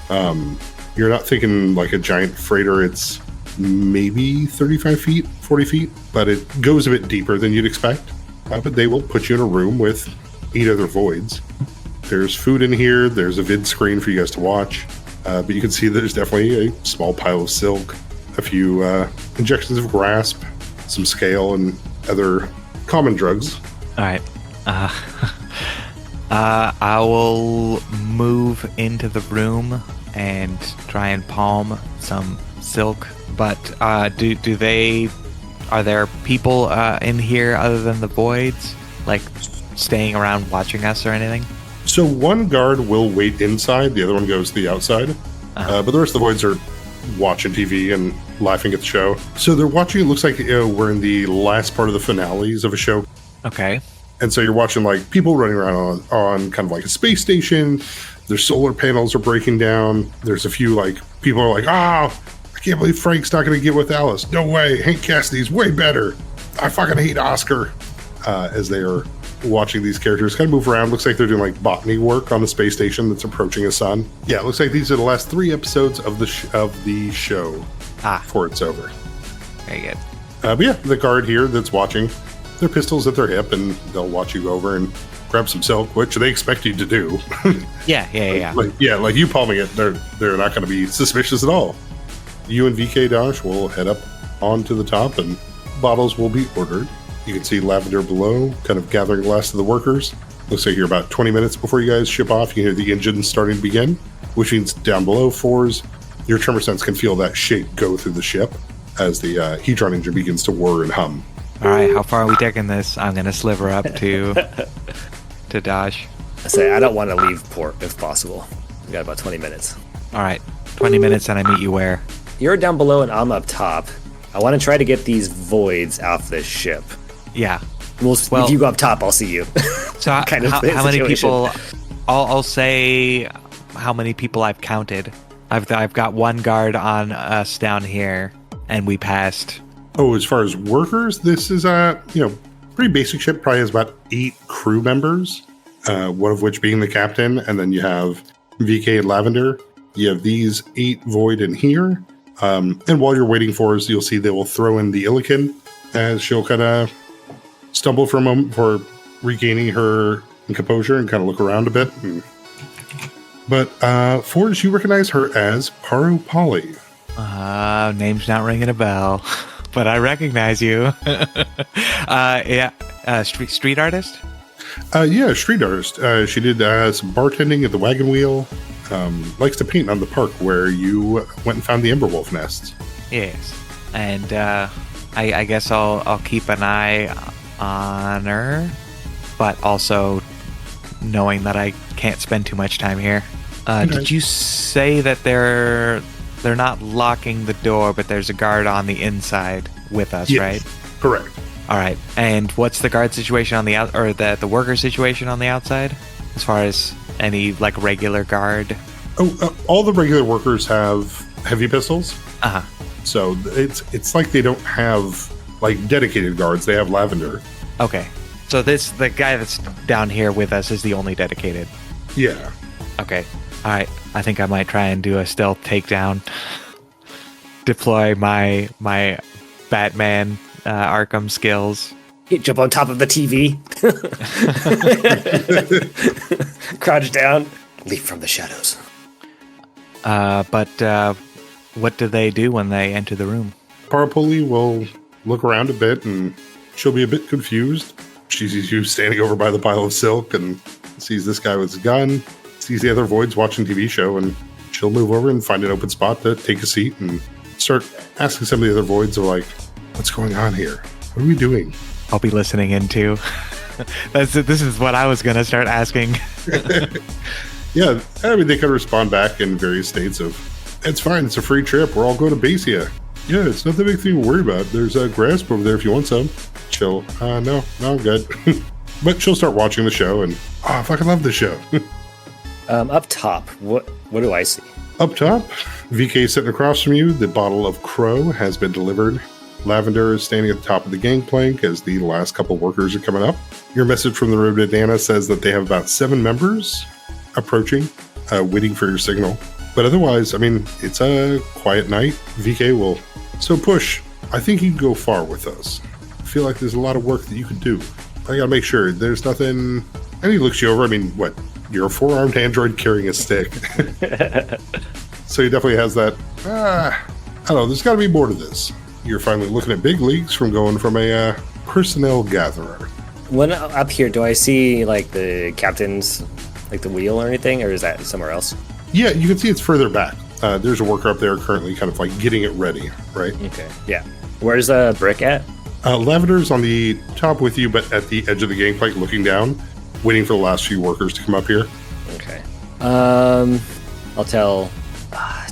You're not thinking like a giant freighter. It's maybe 35 feet, 40 feet, but it goes a bit deeper than you'd expect. But they will put you in a room with 8 other voids. There's food in here. There's a vid screen for you guys to watch. But you can see there's definitely a small pile of silk, a few injections of grasp, some scale, and other common drugs. All right. I will move into the room and try and palm some silk. But are there people in here other than the voids, like staying around watching us or anything? So one guard will wait inside, the other one goes to the outside. But the rest of the voids are watching TV and laughing at the show. So they're watching, it looks like we're in the last part of the finales of a show. Okay. And so you're watching like people running around on kind of like a space station. Their solar panels are breaking down. There's a few like people are like, I can't believe Frank's not going to get with Alice. No way. Hank Cassidy's way better. I fucking hate Oscar. As they are watching these characters kind of move around. Looks like they're doing like botany work on the space station that's approaching a sun. Yeah, it looks like these are the last 3 episodes of the show before it's over. Very good. But yeah, the guard here that's watching, their pistols at their hip, and they'll watch you go over and grab some silk, which they expect you to do. Yeah. Like you palming it, they're not going to be suspicious at all. You and VK Dosh will head up onto the top, and bottles will be ordered. You can see Lavender below, kind of gathering the last of the workers. Looks like you're about 20 minutes before you guys ship off. You can hear the engines starting to begin. which means down below 4s, your tremor sense can feel that shape go through the ship as the Hedron engine begins to whir and hum. All right, how far are we taking this? I'm going to sliver up to Dash. I say I don't want to leave port if possible. We got about 20 minutes. All right, 20 minutes and I meet you where? You're down below and I'm up top. I want to try to get these voids off this ship. Yeah. Well, if you go up top, I'll see you. So how many people? I'll say how many people I've counted. I've got one guard on us down here, and we passed. Oh, as far as workers, this is a pretty basic ship. Probably has about 8 crew members, one of which being the captain, and then you have VK and Lavender. You have these 8 void in here, and while you're waiting for us, you'll see they will throw in the Illiken as she'll kind of stumble for a moment before regaining her composure and kind of look around a bit. But Forge, you recognize her as Paro Polly. Name's not ringing a bell, but I recognize you. Street artist? Yeah, street artist. She did some bartending at the Wagon Wheel. Likes to paint on the park where you went and found the Emberwolf nests. Yes, and I guess I'll keep an eye on her, but also knowing that I can't spend too much time here. Okay. Did you say that they're not locking the door, but there's a guard on the inside with us, yes, right? Correct. All right. And what's the guard situation on the out, or the worker situation on the outside, as far as any like regular guard? All the regular workers have heavy pistols. So it's like they don't have like dedicated guards. They have Lavender. Okay. So the guy that's down here with us is the only dedicated. Yeah. Okay. All right. I think I might try and do a stealth takedown. Deploy my Batman Arkham skills. You jump on top of the TV. Crouch down. Leap from the shadows. But what do they do when they enter the room? Parapoli will look around a bit and she'll be a bit confused. She sees you standing over by the pile of silk and sees this guy with his gun, sees the other voids watching TV show, and she'll move over and find an open spot to take a seat and start asking some of the other voids of like, what's going on here? What are we doing? I'll be listening in too. This is what I was going to start asking. Yeah, I mean, they can respond back in various states of, it's fine, it's a free trip, we're all going to base here. Yeah, it's not the big thing to worry about. There's a grasp over there if you want some. She'll, no, I'm good. But she'll start watching the show and, I fucking love this show. Up top, what do I see? Up top, VK sitting across from you. The bottle of Crow has been delivered. Lavender is standing at the top of the gangplank as the last couple workers are coming up. Your message from the road to Dana says that they have about 7 members approaching, waiting for your signal. But otherwise, I mean, it's a quiet night. VK will. So Push, I think you can go far with us. I feel like there's a lot of work that you could do. I gotta make sure there's nothing. And he looks you over. I mean, what? You're a 4-armed android carrying a stick. So he definitely has that. I don't know. There's got to be more to this. You're finally looking at big leagues from going from a personnel gatherer. When up here, do I see like the captain's, like the wheel or anything, or is that somewhere else? Yeah, you can see it's further back. There's a worker up there currently kind of like getting it ready, right? Okay, yeah. Where's the brick at? Lavender's on the top with you, but at the edge of the gangplank looking down, waiting for the last few workers to come up here. Okay. I'll tell...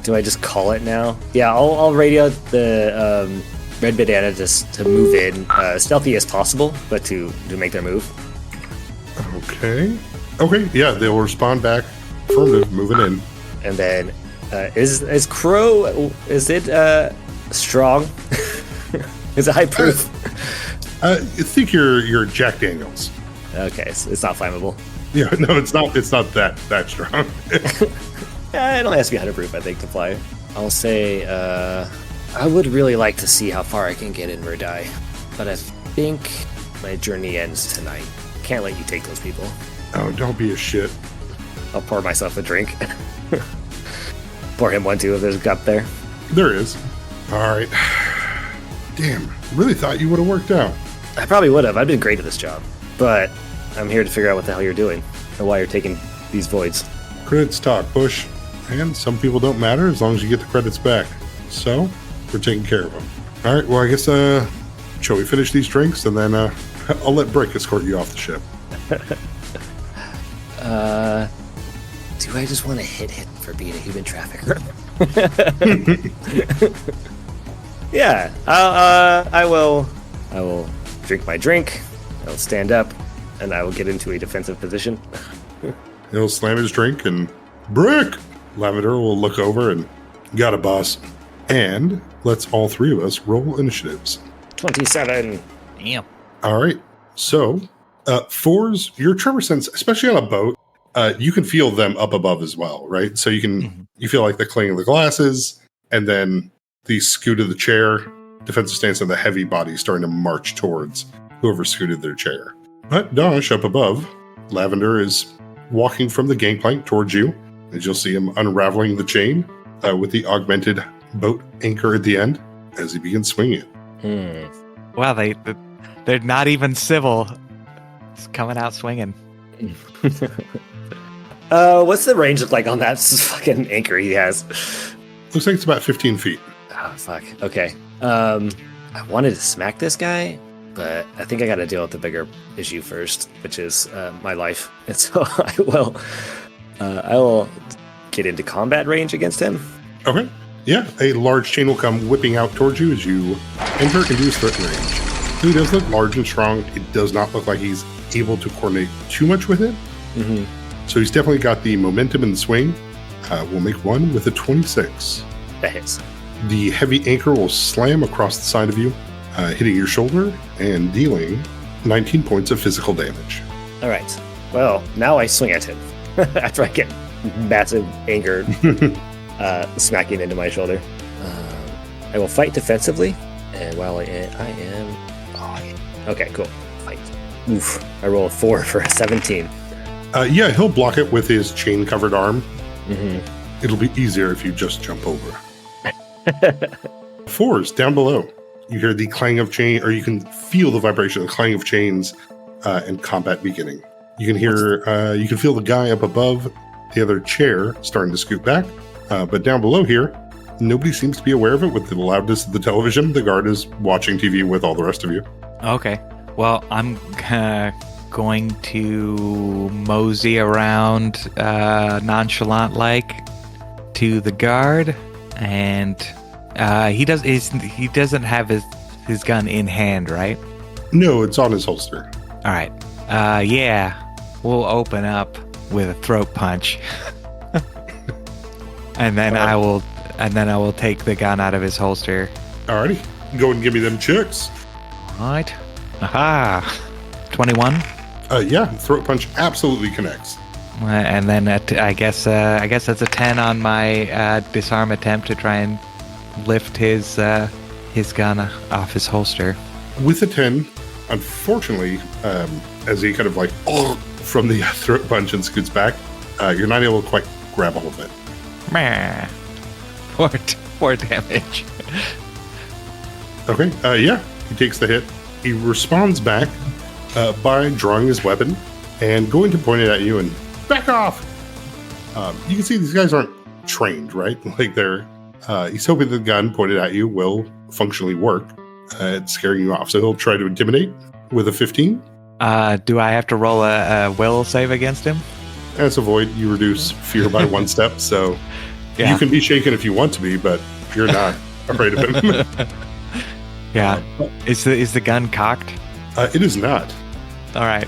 do I just call it now? Yeah, I'll radio the Red Bandana just to move in, stealthy as possible, but to make their move. Okay, yeah, they will respond back. Affirmative, moving in. And then, is Crow, is it strong? Is it high proof? I think you're Jack Daniels. Okay, so it's not flammable. Yeah, no, it's not that strong. Yeah, it only has to be 100 proof, I think, to fly. I'll say, I would really like to see how far I can get in Murdai, but I think my journey ends tonight. Can't let you take those people. Oh, don't be a shit. I'll pour myself a drink. Pour him one too if there's a cup there. There is. All right. Damn, really thought you would have worked out. I probably would have. I've been great at this job. But I'm here to figure out what the hell you're doing and why you're taking these voids. Crits talk, Bush. And some people don't matter as long as you get the credits back. So, we're taking care of them. All right, well, I guess, shall we finish these drinks? And then I'll let Brick escort you off the ship. Do I just want to hit him for being a human trafficker? Yeah, I will drink my drink, I'll stand up, and I will get into a defensive position. He'll slam his drink and, Brick! Lavender will look over and, got a boss. And let's all three of us roll initiatives. 27. Damn. All right. So, fours, your tremor sense, especially on a boat, you can feel them up above as well, right? So you feel like the clang of the glasses, and then the scoot of the chair, defensive stance of the heavy body starting to march towards whoever scooted their chair. But Dosh up above, Lavender is walking from the gangplank towards you, as you'll see him unraveling the chain with the augmented boat anchor at the end as he begins swinging it. Wow, they're not even civil. It's coming out swinging. What's the range look like on that fucking anchor he has? Looks like it's about 15 feet. Oh, fuck. Okay. I wanted to smack this guy, but I think I got to deal with the bigger issue first, which is my life. And so I will get into combat range against him. Okay. Yeah, a large chain will come whipping out towards you as you enter into his threat range. He does look large and strong. It does not look like he's able to coordinate too much with it. Mm-hmm. So he's definitely got the momentum and the swing. We'll make one with a 26. That hits. The heavy anchor will slam across the side of you, hitting your shoulder and dealing 19 points of physical damage. All right. Well, now I swing at him after I get massive anger smacking into my shoulder. I will fight defensively, and while I am... Okay, cool. Fight. Oof. I roll a 4 for a 17. Yeah, he'll block it with his chain-covered arm. Mm-hmm. It'll be easier if you just jump over. Fours, down below. You hear the clang of chain, or you can feel the vibration, the clang of chains, and combat beginning. You can hear, you can feel the guy up above the other chair starting to scoot back. But down below here, nobody seems to be aware of it with the loudness of the television. The guard is watching TV with all the rest of you. Okay. Well, I'm going to mosey around nonchalant-like to the guard, and he doesn't have his gun in hand, right? No, it's on his holster. All right. Yeah, we'll open up with a throat punch, and then I will take the gun out of his holster. Alrighty, go and give me them checks. All right. Aha. 21. Yeah, throat punch absolutely connects. And then I guess that's a 10 on my disarm attempt to try and lift his gun off his holster. With a 10, unfortunately, as he kind of like from the throat punch and scoots back, you're not able to quite grab hold of it. Meh. 4 damage. Okay, yeah, he takes the hit. He responds back by drawing his weapon and going to point it at you and back off. You can see these guys aren't trained, right? Like he's hoping the gun pointed at you will functionally work at scaring you off. So he'll try to intimidate with a 15. Do I have to roll a will save against him? As a void, you reduce fear by 1 step. So you can be shaken if you want to be, but you're not afraid of him. Yeah. Is the gun cocked? It is not. All right.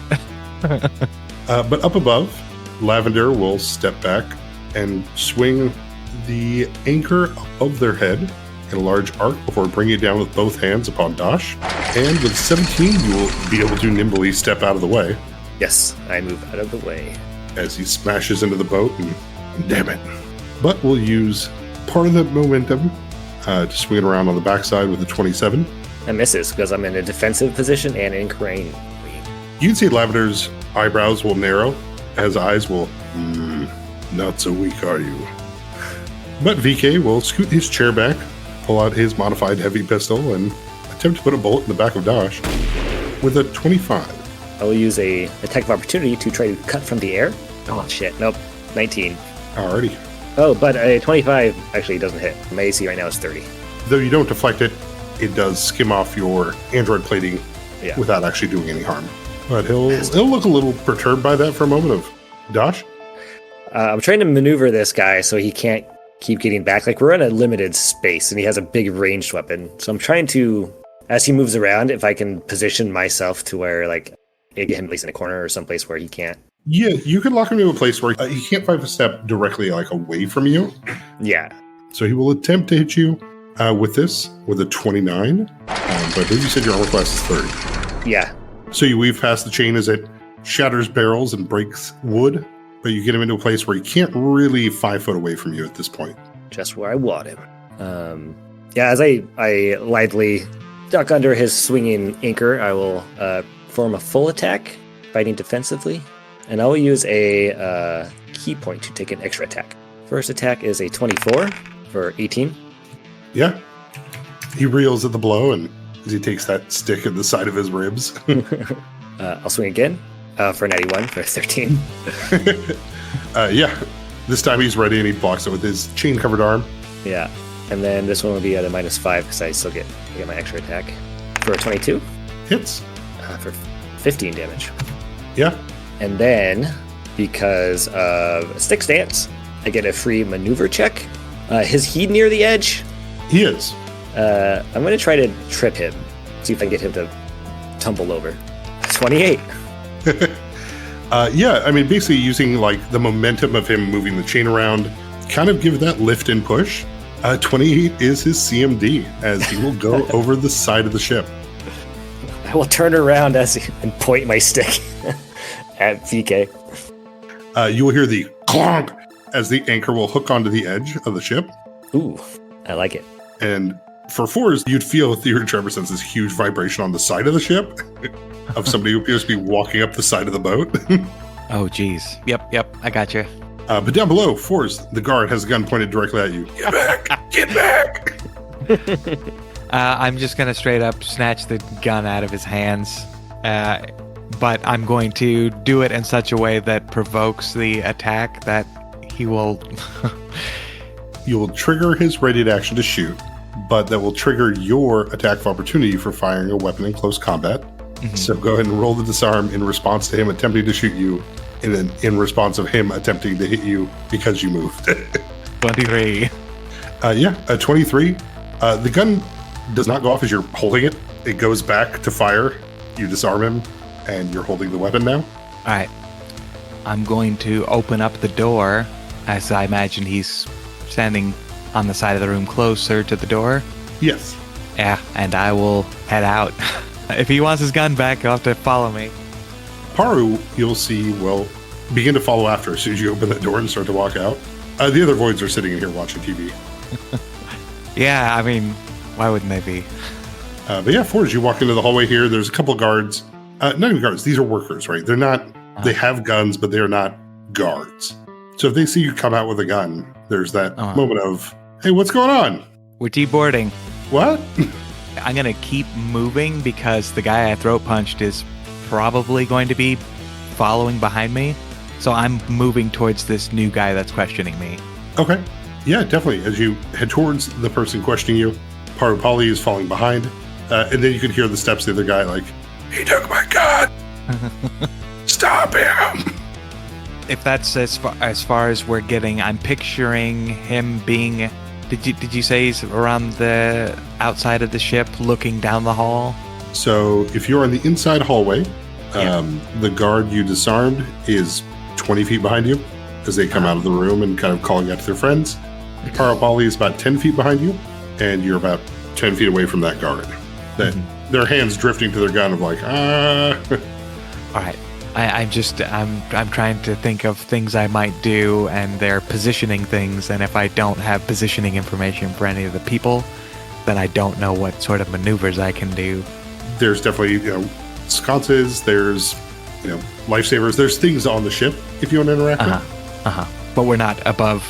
But up above, Lavender will step back and swing the anchor above their head in a large arc before bringing it down with both hands upon Dosh. And with 17, you will be able to nimbly step out of the way. Yes, I move out of the way. As he smashes into the boat, and damn it. But we'll use part of the momentum to swing it around on the backside with a 27. I misses because I'm in a defensive position and in crane. You can see Lavender's eyebrows will narrow, as eyes will, not so weak are you. But VK will scoot his chair back, pull out his modified heavy pistol, and attempt to put a bullet in the back of Dosh with a 25. I will use a attack of opportunity to try to cut from the air. Oh shit, nope, 19. Alrighty. Oh, but a 25 actually doesn't hit. My AC right now is 30. Though you don't deflect it, it does skim off your android plating Yeah. without actually doing any harm. But he'll look a little perturbed by that for a moment of, Dosh? I'm trying to maneuver this guy so he can't keep getting back. Like, we're in a limited space, and he has a big ranged weapon. So I'm trying to, as he moves around, if I can position myself to where, like, I get him placed in a corner or someplace where he can't. Yeah, you can lock him into a place where he can't 5-step directly, like, away from you. Yeah. So he will attempt to hit you with this, with a 29. But I believe you said your armor class is 30. Yeah. So you weave past the chain as it shatters barrels and breaks wood, but you get him into a place where he can't really 5 foot away from you at this point. Just where I want him. Yeah, as I lithely duck under his swinging anchor, I will form a full attack, fighting defensively, and I will use a key point to take an extra attack. First attack is a 24 for 18. Yeah. He reels at the blow, and as he takes that stick at the side of his ribs. I'll swing again for 91 for 13. Yeah. This time he's ready, and he blocks it with his chain-covered arm. Yeah. And then this one will be at a -5 because I get my extra attack for a 22 Hits. for 15 damage. Yeah. And then, because of stick stance, I get a free maneuver check. Is he near the edge? He is. I'm going to try to trip him, see if I can get him to tumble over. 28. Yeah, I mean, basically using like the momentum of him moving the chain around, kind of give that lift and push. 28 is his CMD, as he will go over the side of the ship. I will turn around and point my stick at VK. You will hear the clonk as the anchor will hook onto the edge of the ship. Ooh, I like it. And for fours, you'd feel through your tremor sense this huge vibration on the side of the ship of somebody who appears to be walking up the side of the boat. Oh, geez. Yep. I got you. But down below, fours, the guard has a gun pointed directly at you. Get back! Get back! I'm just going to straight up snatch the gun out of his hands. But I'm going to do it in such a way that provokes the attack that he will... You will trigger his ready action to shoot, but that will trigger your attack of opportunity for firing a weapon in close combat. Mm-hmm. So go ahead and roll the disarm in response to him attempting to shoot you, and then in response of him attempting to hit you because you moved. 23. Yeah, a 23. The gun does not go off as you're holding it. It goes back to fire. You disarm him, and you're holding the weapon now. All right. I'm going to open up the door, as I imagine he's standing on the side of the room closer to the door. Yes. Yeah, and I will head out. If he wants his gun back, he'll have to follow me. Paru, you'll see, will begin to follow after as soon as you open that door and start to walk out. The other voids are sitting in here watching TV. Yeah, I mean, why wouldn't they be? But yeah, as you walk into the hallway here, there's a couple guards. Not even guards, these are workers, right? They're not, they have guns, but they're not guards. So if they see you come out with a gun, there's that moment of, hey, what's going on? We're deboarding. What? I'm going to keep moving because the guy I throat punched is probably going to be following behind me. So I'm moving towards this new guy that's questioning me. Okay. Yeah, definitely. As you head towards the person questioning you, Parupali is falling behind. And then you can hear the steps of the other guy like, he took my gun! Stop him! If that's as far as we're getting, I'm picturing him being... Did you say he's around the outside of the ship looking down the hall? So if you're on the inside hallway, the guard you disarmed is 20 feet behind you as they come out of the room and kind of calling out to their friends. Parapali is about 10 feet behind you, and you're about 10 feet away from that guard. Their hands drifting to their gun of like, All right. I'm trying to think of things I might do, and they're positioning things, and if I don't have positioning information for any of the people, then I don't know what sort of maneuvers I can do. There's definitely, sconces, there's, lifesavers, there's things on the ship if you want to interact with. But we're not above...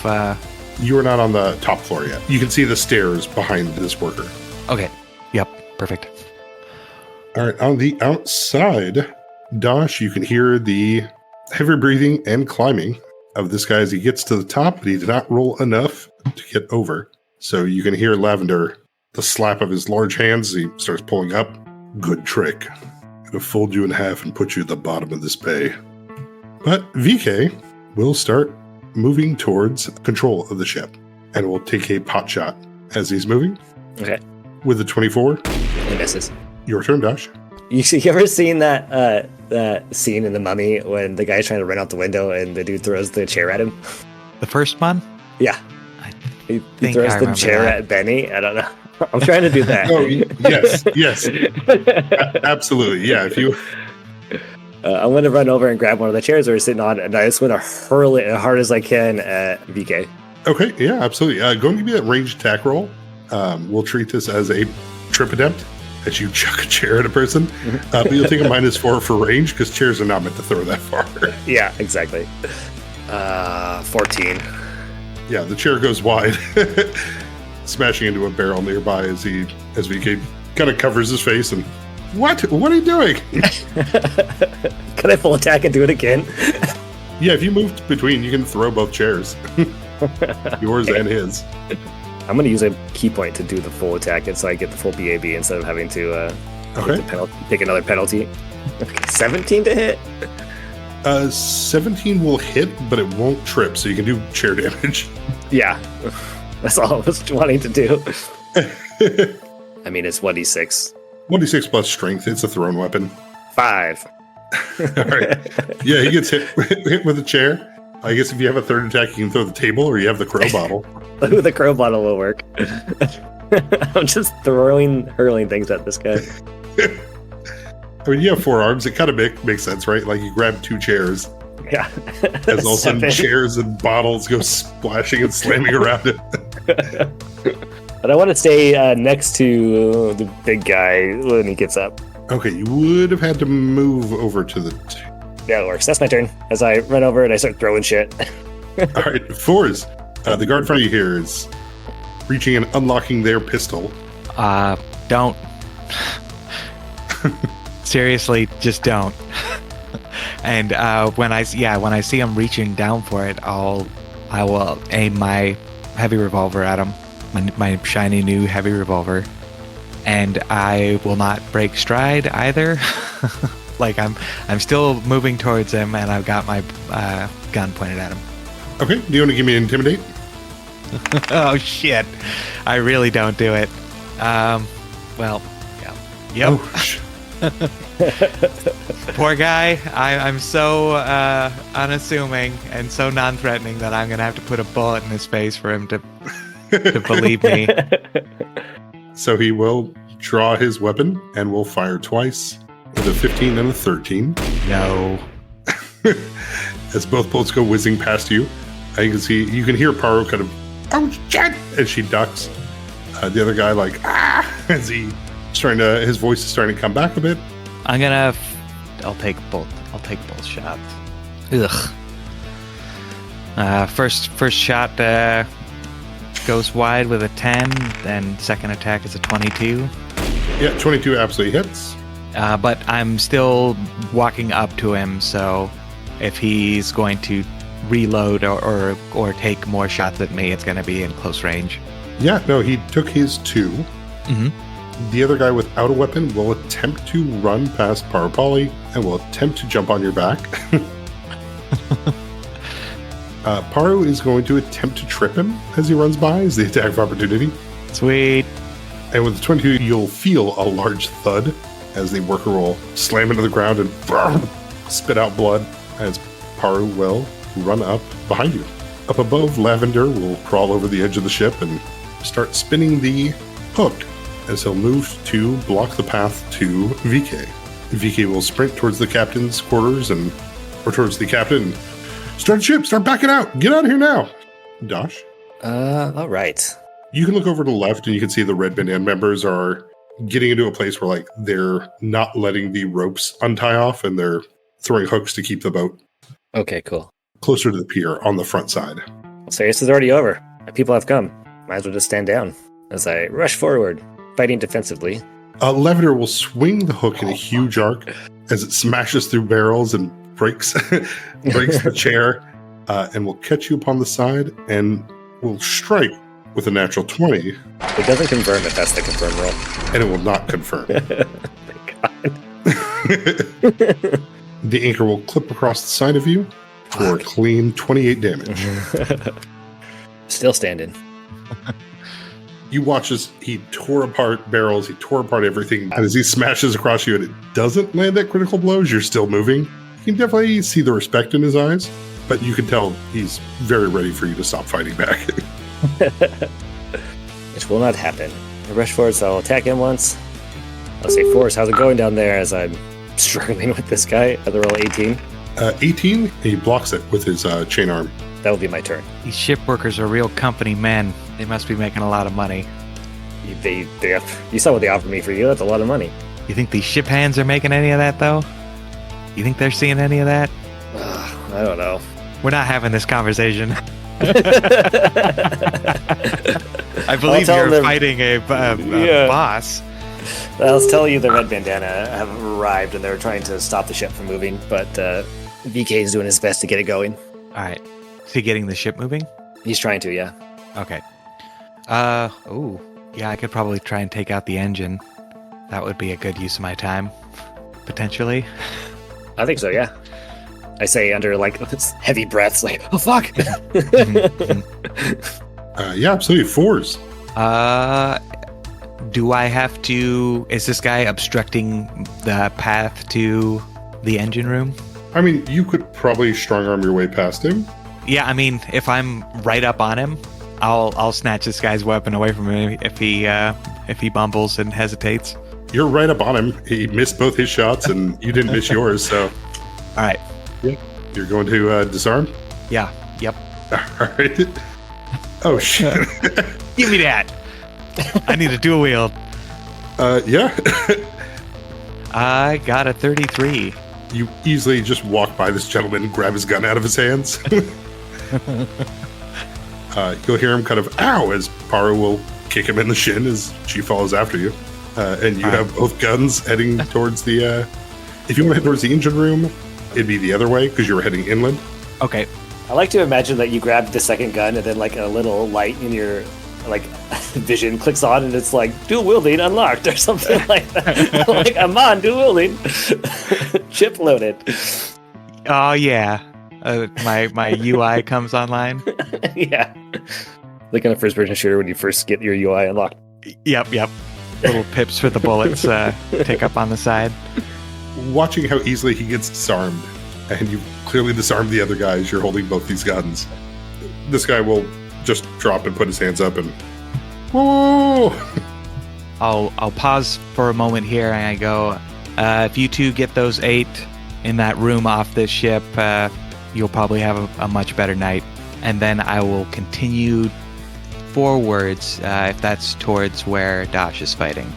You are not on the top floor yet. You can see the stairs behind this worker. Okay. Yep. Perfect. All right. On the outside... Dosh, you can hear the heavy breathing and climbing of this guy as he gets to the top, but he did not roll enough to get over. So you can hear Lavender, the slap of his large hands as he starts pulling up. Good trick. Gonna fold you in half and put you at the bottom of this bay. But VK will start moving towards control of the ship and will take a pot shot as he's moving. Okay. With the 24. He misses. Your turn, Dash. You ever seen that scene in The Mummy when the guy's trying to run out the window and the dude throws the chair at him? The first one? Yeah. He throws the chair at Benny. I don't know. I'm trying to do that. Oh, yes. Absolutely. Yeah, if you... I'm going to run over and grab one of the chairs we're sitting on, and I just want to hurl it as hard as I can at VK. Okay, yeah, absolutely. Go and give me that ranged attack roll. We'll treat this as a trip attempt as you chuck a chair at a person. But you'll take a -4 for range because chairs are not meant to throw that far. Yeah, exactly. 14. Yeah, the chair goes wide, smashing into a barrel nearby as VK kind of covers his face and, What are you doing? Can I full attack and do it again? Yeah, if you move between, you can throw both chairs. Yours and his. I'm going to use a key point to do the full attack, and so I get the full BAB instead of having to take another penalty. Okay, 17 to hit? 17 will hit, but it won't trip, so you can do chair damage. Yeah, that's all I was wanting to do. I mean, it's 1d6. 1d6 plus strength. It's a thrown weapon. 5. All right. Yeah, he gets hit with a chair. I guess if you have a third attack, you can throw the table, or you have the crow bottle. Ooh, the crow bottle will work. I'm just hurling things at this guy. I mean, you have 4 arms. It kind of makes sense, right? Like you grab 2 chairs. Yeah. As all of a sudden chairs and bottles go splashing and slamming around it. But I want to stay next to the big guy when he gets up. Okay, you would have had to move over to the... Yeah, it works. That's my turn. As I run over and I start throwing shit. All right, 4s. The guard in front of you here is reaching and unlocking their pistol. Don't. Seriously, just don't. And when I see him reaching down for it, I will aim my heavy revolver at him, my shiny new heavy revolver, and I will not break stride either. Like I'm still moving towards him, and I've got my gun pointed at him. Okay, do you want to give me Intimidate? Oh shit! I really don't do it. Well, yeah. Yep. Oh, Poor guy. I'm so unassuming and so non-threatening that I'm gonna have to put a bullet in his face for him to believe me. So he will draw his weapon and will fire twice with a 15 and a 13. No. As both bullets go whizzing past you, you can hear Paro kind of, oh shit, as she ducks. The other guy as his voice is starting to come back a bit. I'll take both shots. Ugh. First shot goes wide with a 10, then second attack is a 22. Yeah, 22 absolutely hits. But I'm still walking up to him, so if he's going to reload or take more shots at me, it's going to be in close range. Yeah, no, he took his 2. Mm-hmm. The other guy without a weapon will attempt to run past Parapali and will attempt to jump on your back. Paru is going to attempt to trip him as he runs by as the attack of opportunity. Sweet. And with the 22, you'll feel a large thud as the worker will slam into the ground and spit out blood as Paru will run up behind you. Up above, Lavender will crawl over the edge of the ship and start spinning the hook as he'll move to block the path to VK. VK will sprint towards the captain's quarters or towards the captain. Start ship, start backing out. Get out of here now. Dosh? All right. You can look over to the left and you can see the Red Band members are getting into a place where they're not letting the ropes untie off and they're throwing hooks to keep the boat. Okay, cool. Closer to the pier on the front side. So this is already over. People have come. Might as well just stand down as I rush forward, fighting defensively. Lavender will swing the hook in a huge arc as it smashes through barrels and breaks the chair. and will catch you upon the side and will strike with a natural 20. It doesn't confirm if that's the confirm roll. And it will not confirm. Thank God. The anchor will clip across the side of you for a clean 28 damage. Still standing. You watch as he tore apart barrels, he tore apart everything, and as he smashes across you and it doesn't land that critical blows, you're still moving. You can definitely see the respect in his eyes, but you can tell he's very ready for you to stop fighting back. Which will not happen. I rush forward, so I'll attack him once. I'll say, Forrest, how's it going down there as I'm struggling with this guy? Other roll 18. 18, he blocks it with his chain arm. That will be my turn. These ship workers are real company men. They must be making a lot of money. You saw what they offered me for you. That's a lot of money. You think these ship hands are making any of that, though? You think they're seeing any of that? I don't know. We're not having this conversation. I believe you're fighting a boss. I was telling you the Red Bandana have arrived and they're trying to stop the ship from moving, but VK is doing his best to get it going. All right. Is he getting the ship moving? He's trying to, yeah. Okay. Yeah, I could probably try and take out the engine. That would be a good use of my time, potentially. I think so, yeah. I say under like heavy breaths, like, oh fuck. Yeah, absolutely. 4s. Do I have to? Is this guy obstructing the path to the engine room? I mean, you could probably strong arm your way past him. Yeah, I mean, if I'm right up on him, I'll snatch this guy's weapon away from him if he bumbles and hesitates. You're right up on him. He missed both his shots, and you didn't miss yours. So, all right. Yeah, you're going to disarm. Yeah. Yep. All right. Oh shit! Give me that. I need a dual wield. Yeah. I got a 33. You easily just walk by this gentleman and grab his gun out of his hands. You'll hear him kind of, ow, as Paru will kick him in the shin as she follows after you. And you have both guns heading towards the... if you want to head towards the engine room, it'd be the other way because you were heading inland. Okay. I like to imagine that you grabbed the second gun and then like a little light in your like vision clicks on and it's like dual wielding unlocked or something like that. Like, I'm on dual wielding. Chip loaded. Oh yeah. My UI comes online. Yeah. Like in a first person shooter when you first get your UI unlocked. Yep. Little pips for the bullets tick up on the side. Watching how easily he gets disarmed, and you clearly disarmed the other guys, you're holding both these guns. This guy will just drop and put his hands up and whoa. I'll pause for a moment here and I go, if you two get those 8 in that room off this ship, you'll probably have a much better night. And then I will continue forwards if that's towards where Dash is fighting.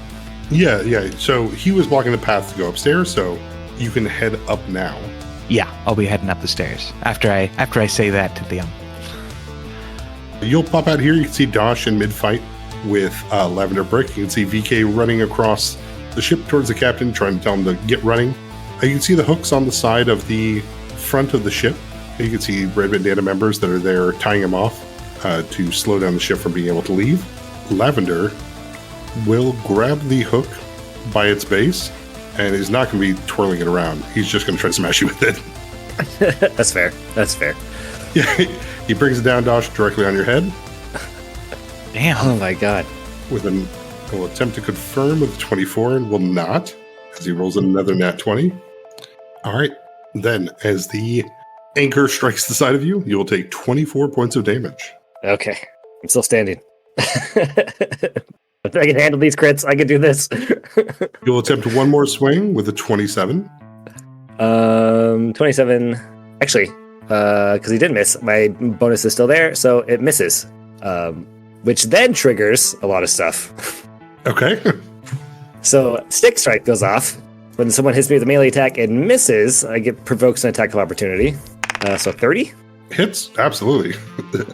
Yeah. So he was blocking the path to go upstairs, so you can head up now. Yeah, I'll be heading up the stairs after I say that to them. You'll pop out here. You can see Dash in mid-fight with Lavender Brick. You can see VK running across the ship towards the captain, trying to tell him to get running. You can see the hooks on the side of the front of the ship. You can see Red Bandana members that are there tying him off to slow down the ship from being able to leave. Lavender will grab the hook by its base and is not going to be twirling it around. He's just going to try to smash you with it. That's fair. Yeah, he brings it down, Dash, directly on your head. Damn. Oh my god. Will attempt to confirm with 24 and will not, as he rolls another nat 20. All right. Then, as the anchor strikes the side of you, you will take 24 points of damage. Okay. I'm still standing. I can handle these crits. I can do this. You'll attempt one more swing with a 27. 27. Actually, because he did miss, my bonus is still there, so it misses. Which then triggers a lot of stuff. Okay. So stick strike goes off. When someone hits me with a melee attack and misses, I get provokes an attack of opportunity. So 30? Hits? Absolutely.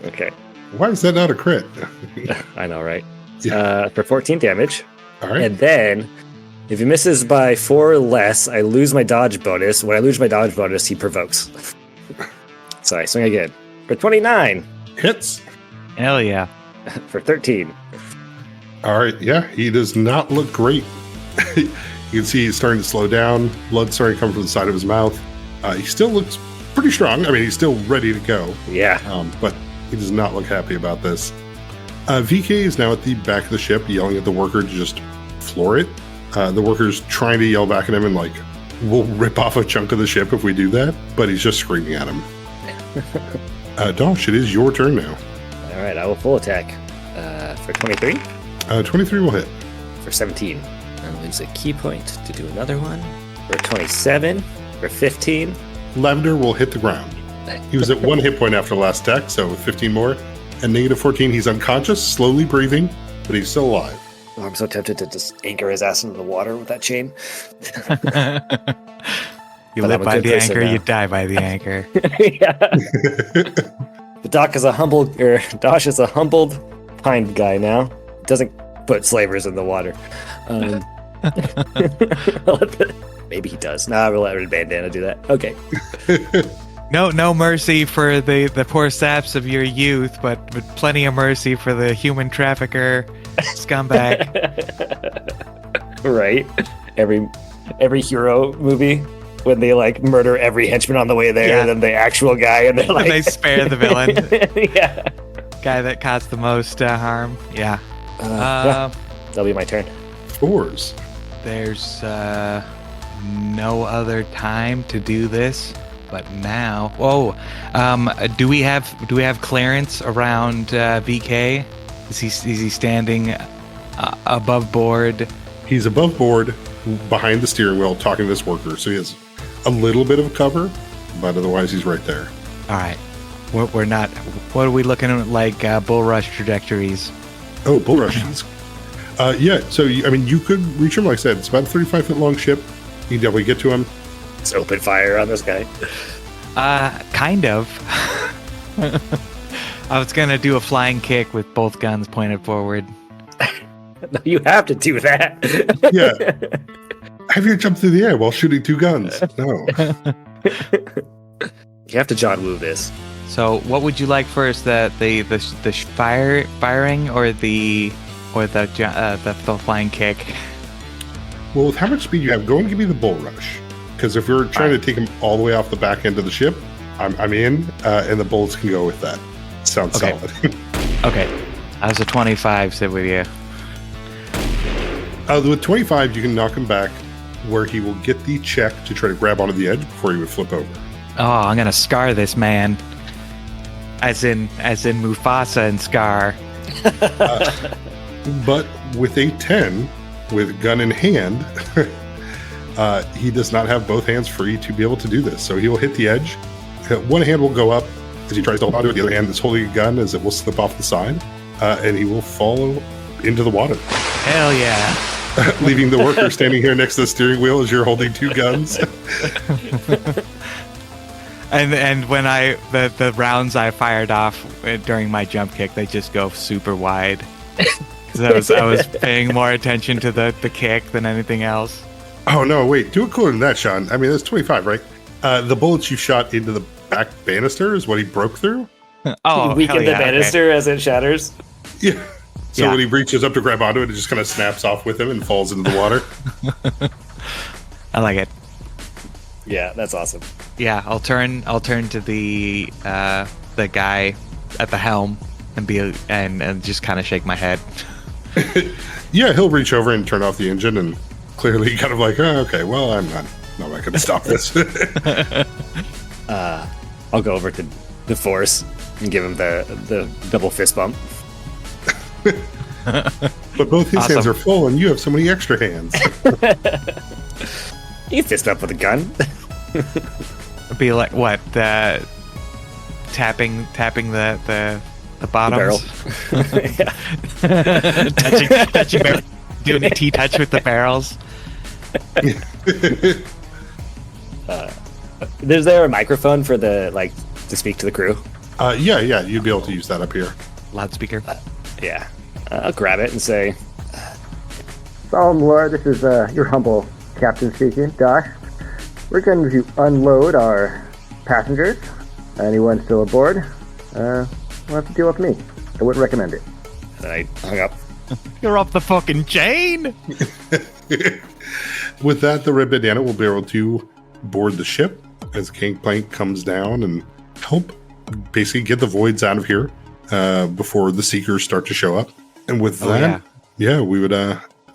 Okay. Why is that not a crit? I know, right? Yeah. For 14 damage. All right. And then, if he misses by 4 or less, I lose my dodge bonus. When I lose my dodge bonus, he provokes. So I swing again. For 29. Hits. Hell yeah. For 13. All right, yeah, he does not look great. You can see he's starting to slow down. Blood starting to come from the side of his mouth. He still looks pretty strong. I mean, he's still ready to go. Yeah. But he does not look happy about this. VK is now at the back of the ship, yelling at the worker to just floor it. The worker's trying to yell back at him and like, we'll rip off a chunk of the ship if we do that. But he's just screaming at him. Dosh, it is your turn now. All right, I will full attack. For 23. 23 will hit. For 17. I'll lose a key point to do another one. For 27. For 15. Lavender will hit the ground. He was at 1 hit point after the last attack, so with 15 more. And negative 14, he's unconscious, slowly breathing, but he's still alive. Oh, I'm so tempted to just anchor his ass into the water with that chain. You But live I'm a by good the person anchor, now. you die by the anchor. Yeah. But Dosh is a humbled, kind guy now. Doesn't put slavers in the water. Maybe he does. Nah, we'll let Red Bandana do that. Okay. No mercy for the poor saps of your youth, but plenty of mercy for the human trafficker scumbag. Right. Every hero movie when they like murder every henchman on the way there, and then the actual guy, and they're like, They spare the villain. Yeah. Guy that caused the most harm. Yeah. Yeah. That'll be my turn. 4s. There's no other time to do this, but now. Whoa. Do we have clearance around VK? Is he standing above board? He's above board, behind the steering wheel, talking to this worker, so he has a little bit of cover, but otherwise he's right there. All right. We're not. What are we looking at, like bull rush trajectories? Oh, bull rush. Yeah, so you could reach him. Like I said, it's about a 35-foot long ship. You can definitely get to him. Let's open fire on this guy. Kind of. I was gonna do a flying kick with both guns pointed forward. No, you have to do that. Yeah. Have you jumped through the air while shooting 2 guns? No. You have to John Woo this. So, what would you like first? The firing or the flying kick? Well, with how much speed you have, go and give me the bull rush. Because if you're trying to take him all the way off the back end of the ship, I'm in, and the bullets can go with that. Sounds Okay. solid. Okay. I was a 25, sit with you. With 25, you can knock him back, where he will get the check to try to grab onto the edge before he would flip over. Oh, I'm gonna scar this man. As in Mufasa and Scar. But with a 10, with gun in hand, he does not have both hands free to be able to do this. So he will hit the edge. One hand will go up as he tries to hold onto it. The other hand is holding a gun as it will slip off the side. And he will fall into the water. Hell yeah. Leaving the worker standing here next to the steering wheel as you're holding 2 guns. And when the rounds I fired off during my jump kick, they just go super wide. Because I was paying more attention to the kick than anything else. Oh, no, wait. Do it cooler than that, Sean. I mean, that's 25, right? The bullets you shot into the back banister is what he broke through? Oh, You weaken hell yeah, the banister as it shatters. Yeah. So Yeah. when he reaches up to grab onto it, it just kind of snaps off with him and falls into the water. I like it. Yeah, that's awesome. Yeah, I'll turn to the guy at the helm and just kind of shake my head. Yeah, he'll reach over and turn off the engine and clearly kind of like, oh, okay, well, I'm not going to stop this. I'll go over to the Force and give him the double fist bump. But both his hands Awesome. are full and you have so many extra hands. You fist up with a gun. It'd be like what? Tapping the bottoms. touching barrel, doing a T-touch with the barrels. Is there a microphone for to speak to the crew? Yeah, you'd be able to use that up here. Loudspeaker. Yeah. I'll grab it and say, Solemn Lord, this is your humble captain speaking, Dosh. We're going to unload our passengers. Anyone still aboard? We'll have to deal with me. I wouldn't recommend it. And I hung up. You're off the fucking chain. With that, the Red Bandana will be able to board the ship as Gangplank comes down and help basically get the voids out of here before the Seekers start to show up. And with that, we would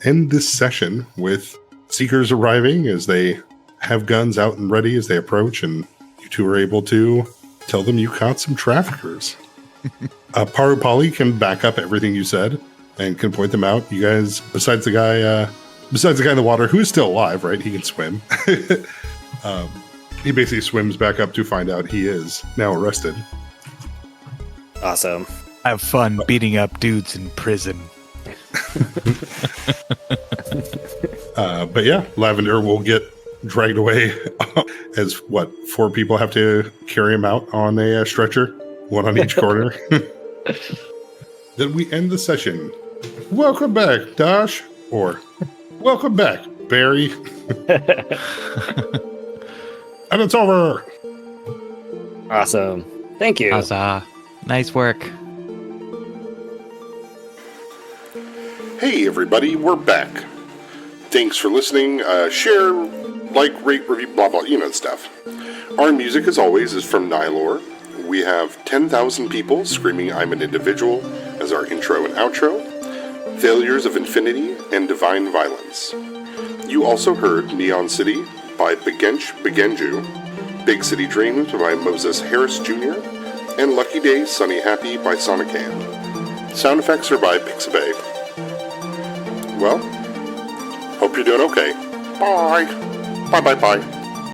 end this session with Seekers arriving as they have guns out and ready as they approach, and you two are able to tell them you caught some traffickers. Paru Polly can back up everything you said and can point them out. You guys, besides the guy in the water, who is still alive, right? He can swim. He basically swims back up to find out he is now arrested. Awesome. Have fun beating up dudes in prison. But yeah, Lavender will get dragged away as 4 people have to carry him out on a stretcher, one on each corner. Then we end the session. Welcome back, Dash, or welcome back, Barry. And it's over. Awesome. Thank you. Huzzah. Nice work. Hey everybody, we're back. Thanks for listening. Share, like, rate, review, blah blah, stuff. Our music, as always, is from Nylor. We have 10,000 people screaming "I'm an individual" as our intro and outro. Failures of Infinity and Divine Violence. You also heard Neon City by Begenjou, Big City Dreams by Moses Harris Jr., and Lucky Day Sunny Happy by Sonican. Sound effects are by Pixabay. Well, hope you're doing okay. Bye. Bye.